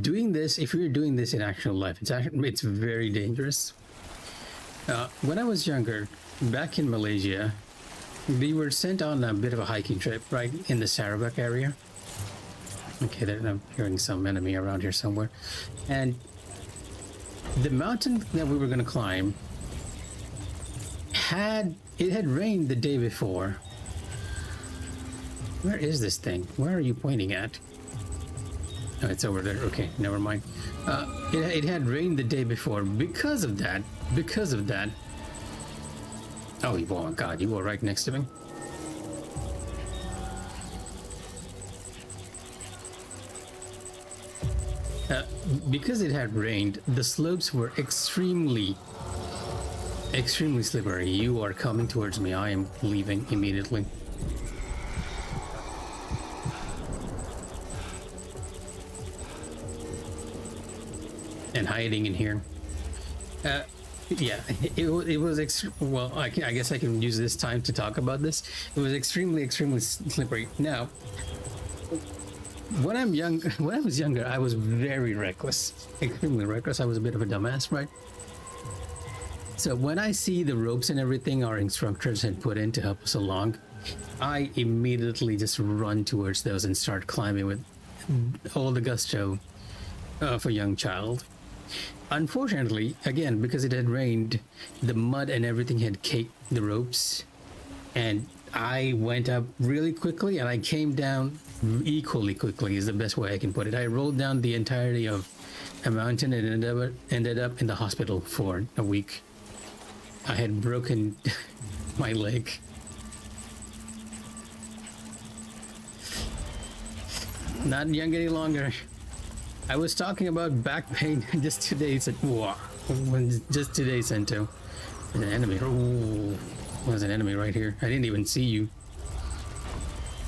Doing this, if you're doing this in actual life, it's very dangerous. When I was younger, back in Malaysia, we were sent on a bit of a hiking trip, right, in the Sarawak area. Okay, I'm hearing some enemy around here somewhere. And the mountain that we were going to climb had rained the day before. Where is this thing? Where are you pointing at? Oh, it's over there. Okay, never mind. It had rained the day before. Because of that. Oh, my God, you were right next to me. Because it had rained, the slopes were extremely slippery. You are coming towards me. I am leaving immediately. And hiding in here. Yeah, it was well, I guess I can use this time to talk about this. It was extremely slippery. Now, when I was younger, I was very reckless, extremely reckless. I was a bit of a dumbass, right? So when I see the ropes and everything our instructors had put in to help us along, I immediately just run towards those and start climbing with all the gusto of a young child. Unfortunately, again, because it had rained, the mud and everything had caked the ropes, and I went up really quickly and I came down equally quickly is the best way I can put it. I rolled down the entirety of a mountain and ended up in the hospital for a week. I had broken my leg. Not young any longer. I was talking about back pain just today. Just today, Sento. There's an enemy. Ooh, there's an enemy right here. I didn't even see you.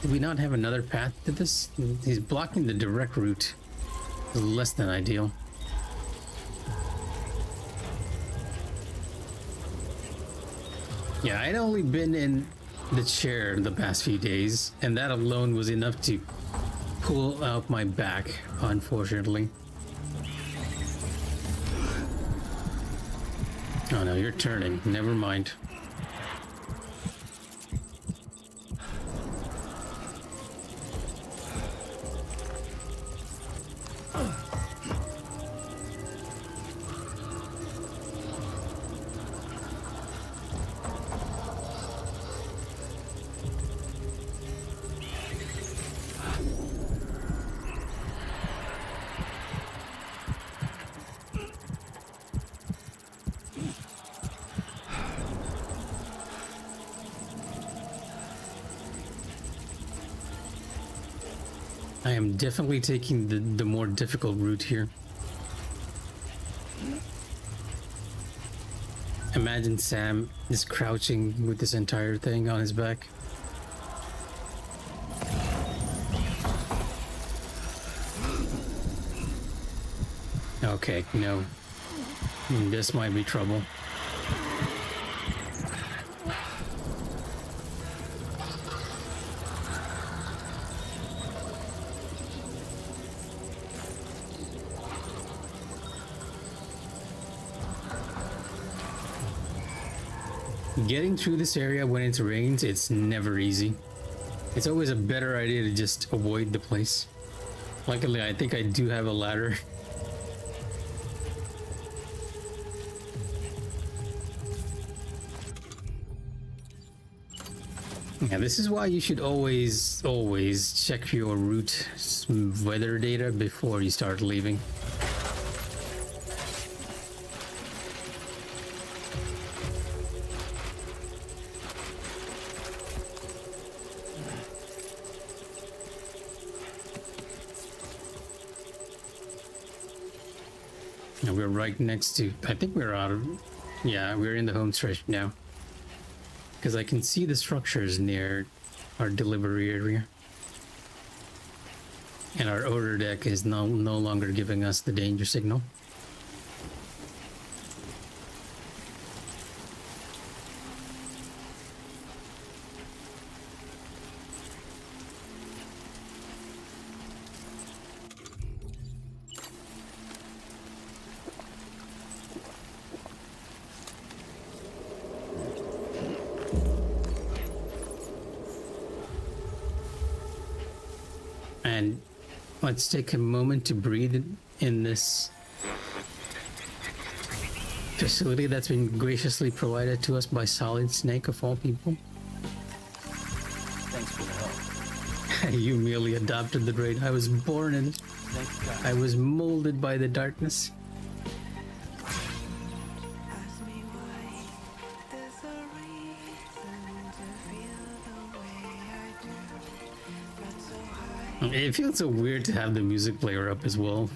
Did we not have another path to this? He's blocking the direct route. Less than ideal. Yeah, I'd only been in the chair the past few days, and that alone was enough to pull out my back, unfortunately. Oh no, you're turning. Never mind. I am definitely taking the more difficult route here. Imagine Sam just crouching with this entire thing on his back. Okay, no. This might be trouble. Getting through this area when it rains, it's never easy. It's always a better idea to just avoid the place. Luckily, I think I do have a ladder. Yeah, this is why you should always check your route weather data before you start leaving. And we're right next to, I think we're out of, yeah, we're in the home stretch now. Because I can see the structures near our delivery area. And our order deck is no longer giving us the danger signal. And let's take a moment to breathe in this facility that's been graciously provided to us by Solid Snake of all people. Thanks for the help. You merely adopted the raid. I was born in it. Thank God. I was molded by the darkness. Ask me why. There's a reason to feel the way I do. But so high. It feels so weird to have the music player up as well.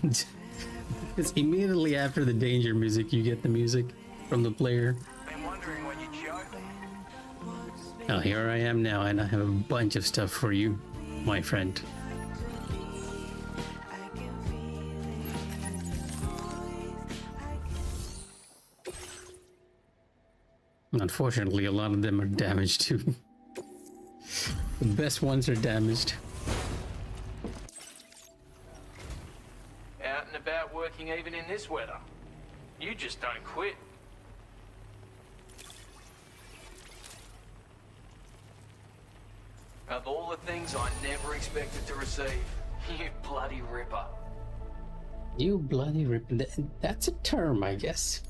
It's immediately after the danger music you get the music from the player. Been wondering when you choke. Now here I am now, and I have a bunch of stuff for you, my friend. I can feel it in your voice. Unfortunately, a lot of them are damaged too. The best ones are damaged. Out and about working even in this weather. You just don't quit. Of all the things I never expected to receive, you bloody ripper. You bloody rip. That's a term, I guess.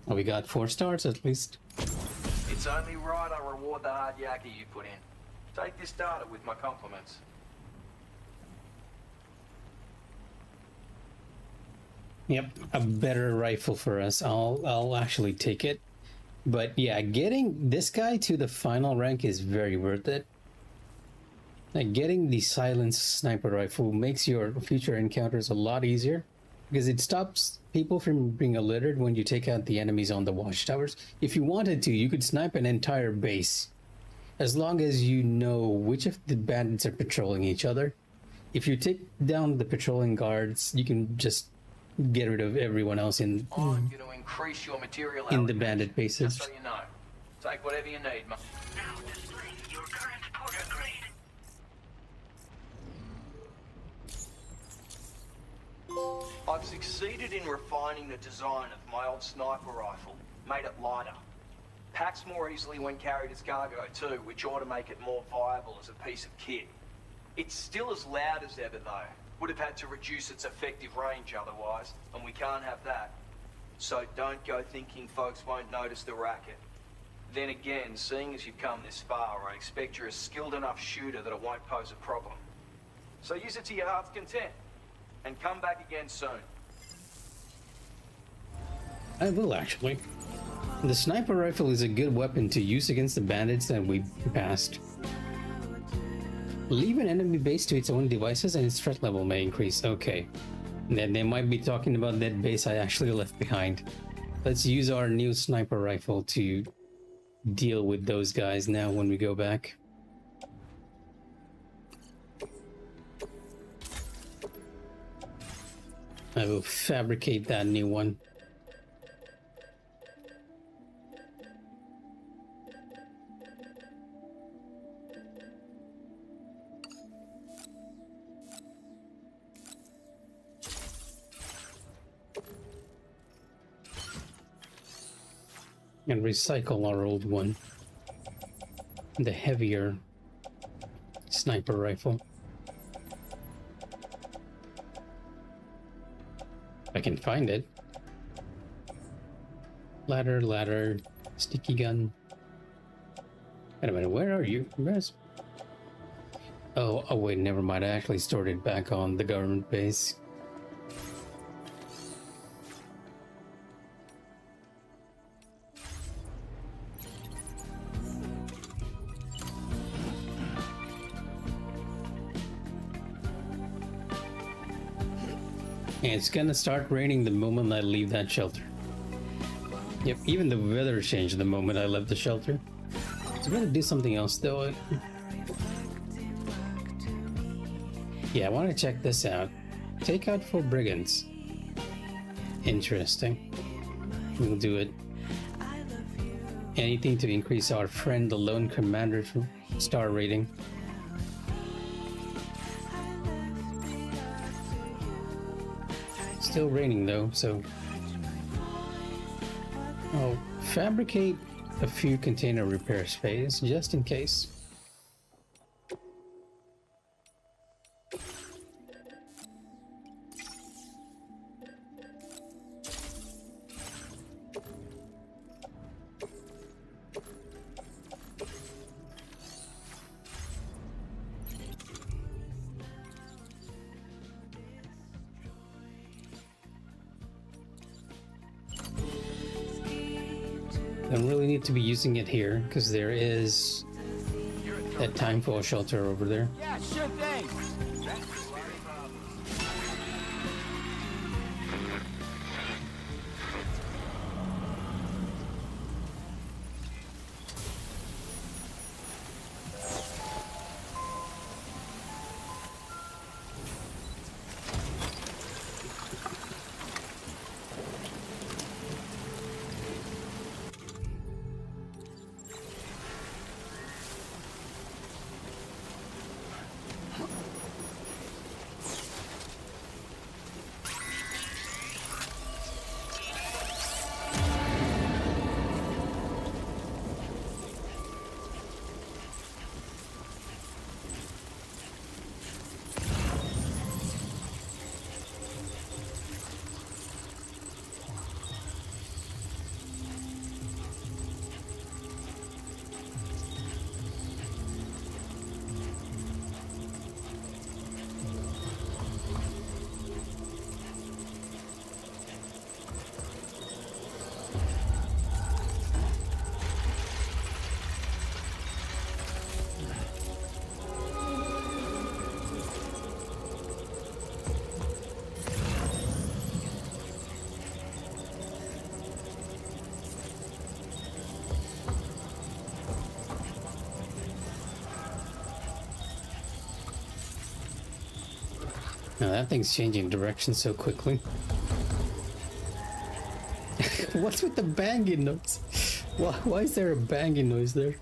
Oh, we got 4 stars at least. It's only right I reward the hard yakka you put in. Take this data with my compliments. Yep, a better rifle for us. I'll actually take it. But yeah, getting this guy to the final rank is very worth it. Like getting the silenced sniper rifle makes your future encounters a lot easier because it stops people from being alerted when you take out the enemies on the watchtowers. If you wanted to, you could snipe an entire base as long as you know which of the bandits are patrolling each other. If you take down the patrolling guards, you can just get rid of everyone else in I'm going to increase your material the allocation, bandit bases. just so you know. Take whatever you need, mate. Now displaying your current porter grade. I've succeeded in refining the design of my old sniper rifle, made it lighter. Packs more easily when carried as cargo too, which ought to make it more viable as a piece of kit. It's still as loud as ever though. Would have had to reduce its effective range otherwise, and we can't have that. So don't go thinking folks won't notice the racket. Then again, seeing as you've come this far, I expect you're a skilled enough shooter that it won't pose a problem. So use it to your heart's content, and come back again soon. I will actually. The sniper rifle is a good weapon to use against the bandits that we passed. Leave an enemy base to its own devices and its threat level may increase. Okay. Then they might be talking about that base I actually left behind. Let's use our new sniper rifle to deal with those guys now when we go back. I will fabricate that new one. And recycle our old one, the heavier sniper rifle. I can find it. Ladder, sticky gun. Wait a minute, where are you? Where's... Oh wait, never mind. I actually stored it back on the government base. And it's gonna start raining the moment I leave that shelter. Yep, even the weather changed the moment I left the shelter. So I'm gonna do something else though. Yeah, I want to check this out. Take out 4 brigands. Interesting. We'll do it. Anything to increase our friend the lone commander's star rating. Still raining though, so I'll fabricate a few container repair space just in case. Don't really need to be using it here because there is that time for a shelter over there. Yeah, sure thing. Now that thing's changing direction so quickly. What's with the banging noise? Why is there a banging noise there?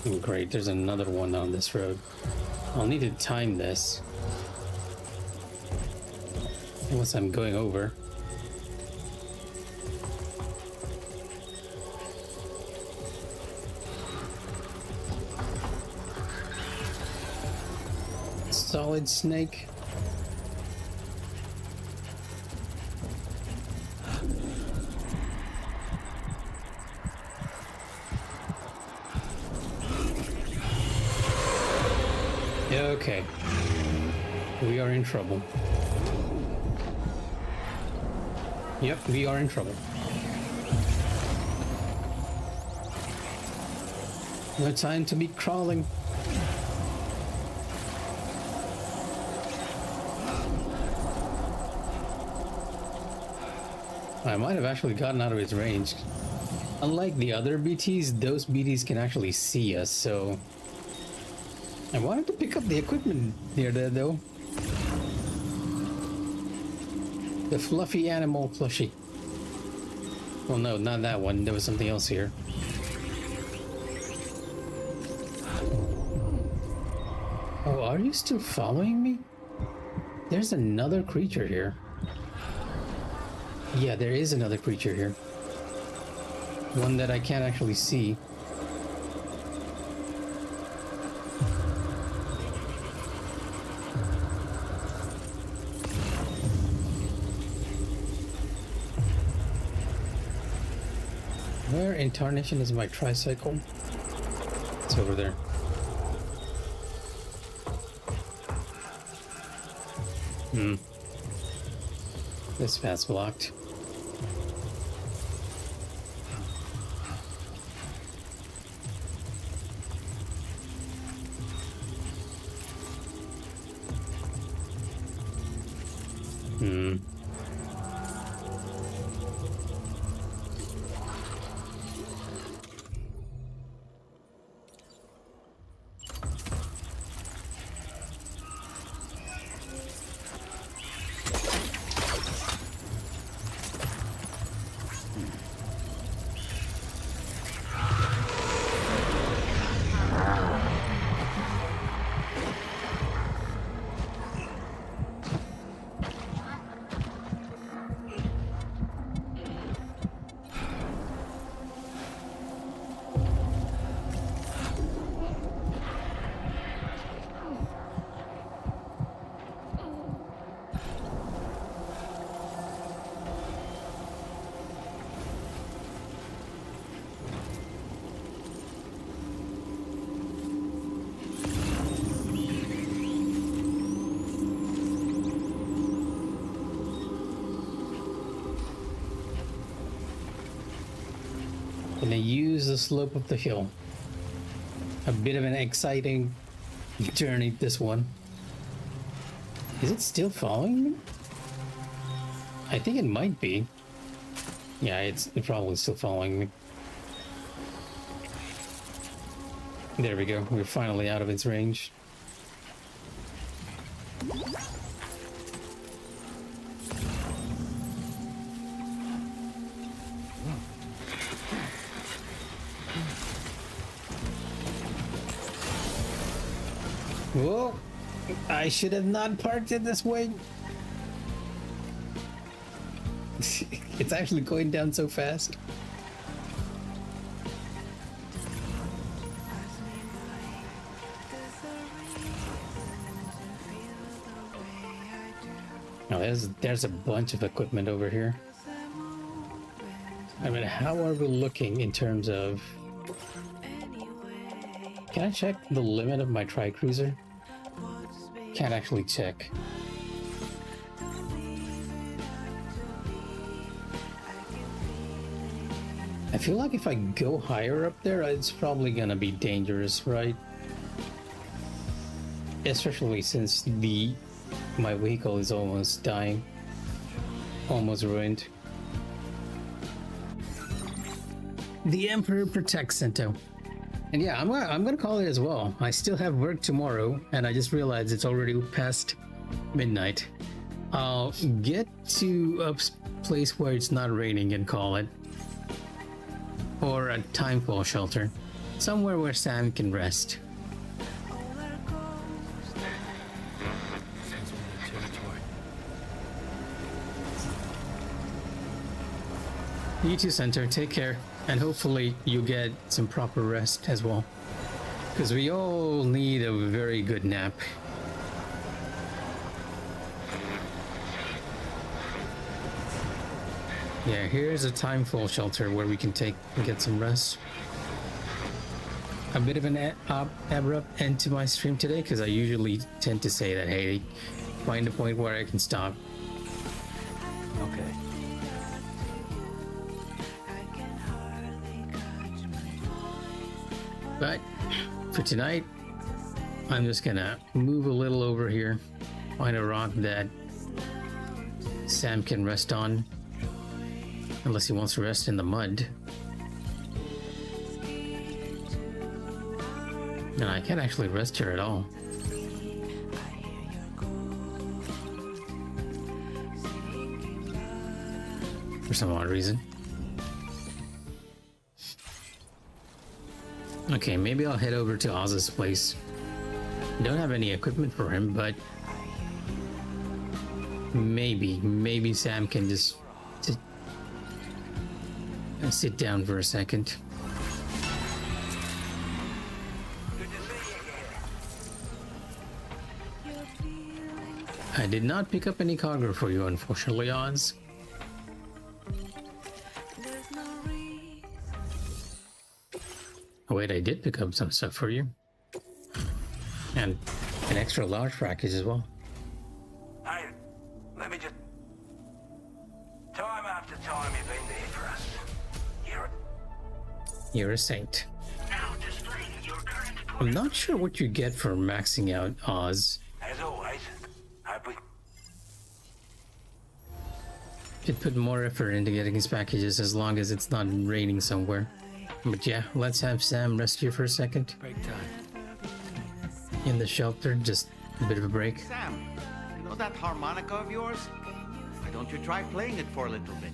Oh, great, there's another one on this road. I'll need to time this once I'm going over. Solid snake. Okay. We are in trouble. Yep, we are in trouble. No time to be crawling. I might have actually gotten out of his range. Unlike the other BTs, those BTs can actually see us, so... I wanted to pick up the equipment near there, though. The fluffy animal plushie. Well, no, not that one. There was something else here. Oh, are you still following me? There's another creature here. Yeah, there is another creature here. One that I can't actually see. Where in tarnation is my tricycle? It's over there. This path's blocked. Gonna use the slope of the hill. A bit of an exciting journey, this one. Is it still following me? I think it might be. Yeah, it's probably still following me. There we go. We're finally out of its range. Whoa! I should have not parked it this way. It's actually going down so fast. Now there's a bunch of equipment over here. I mean, how are we looking in terms of... Can I check the limit of my tri-cruiser? Can't actually check. I feel like if I go higher up there, it's probably gonna be dangerous, right? Especially since my vehicle is almost dying. Almost ruined. The Emperor protects Sento. And yeah, I'm gonna call it as well. I still have work tomorrow, and I just realized it's already past midnight. I'll get to a place where it's not raining and call it. Or a timefall shelter. Somewhere where Sam can rest. You too, Center. Take care. And hopefully you get some proper rest as well. Because we all need a very good nap. Yeah, here's a timefall shelter where we can get some rest. A bit of an abrupt end to my stream today, because I usually tend to say that, hey, find a point where I can stop. Okay. But for tonight, I'm just gonna move a little over here, find a rock that Sam can rest on, unless he wants to rest in the mud. And I can't actually rest here at all. For some odd reason. Okay, maybe I'll head over to Oz's place. Don't have any equipment for him, but maybe Sam can just sit down for a second. I did not pick up any cargo for you, unfortunately, Oz. Oh, wait, I did pick up some stuff for you. And an extra large package as well. Let me just... Time after time you've been there for us. You're a saint. Now displaying your current I'm not sure what you get for maxing out Oz. As always, hope we... Should put more effort into getting his packages as long as it's not raining somewhere. But yeah, let's have Sam rest here for a second. Break time. In the shelter, just a bit of a break. Sam, you know that harmonica of yours? Why don't you try playing it for a little bit?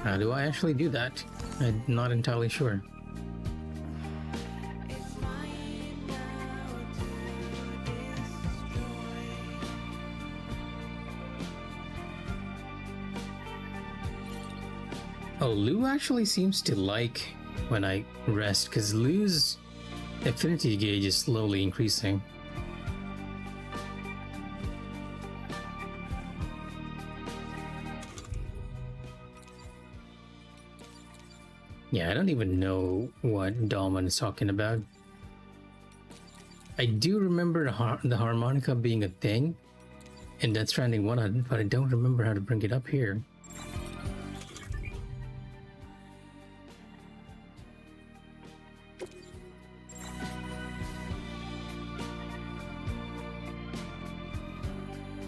How do I actually do that? I'm not entirely sure. Oh, Lou actually seems to like when I rest, because Lou's affinity gauge is slowly increasing. Yeah, I don't even know what Dalman is talking about. I do remember the harmonica being a thing in Death Stranding 1, but I don't remember how to bring it up here.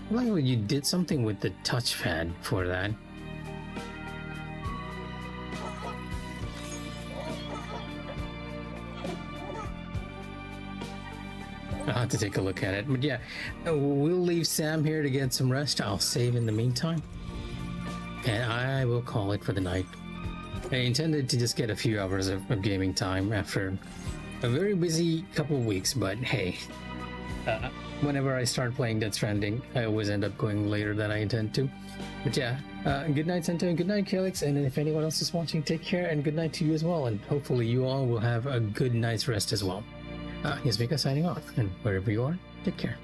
Like when you did something with the touchpad for that. I'll have to take a look at it. But yeah, we'll leave Sam here to get some rest. I'll save in the meantime. And I will call it for the night. I intended to just get a few hours of gaming time after a very busy couple of weeks, but hey. Whenever I start playing Death Stranding, I always end up going later than I intend to. But yeah, good night, Sento, and good night, Calix. And if anyone else is watching, take care, and good night to you as well. And hopefully you all will have a good night's rest as well. Here's Mikh'a signing off, and wherever you are, take care.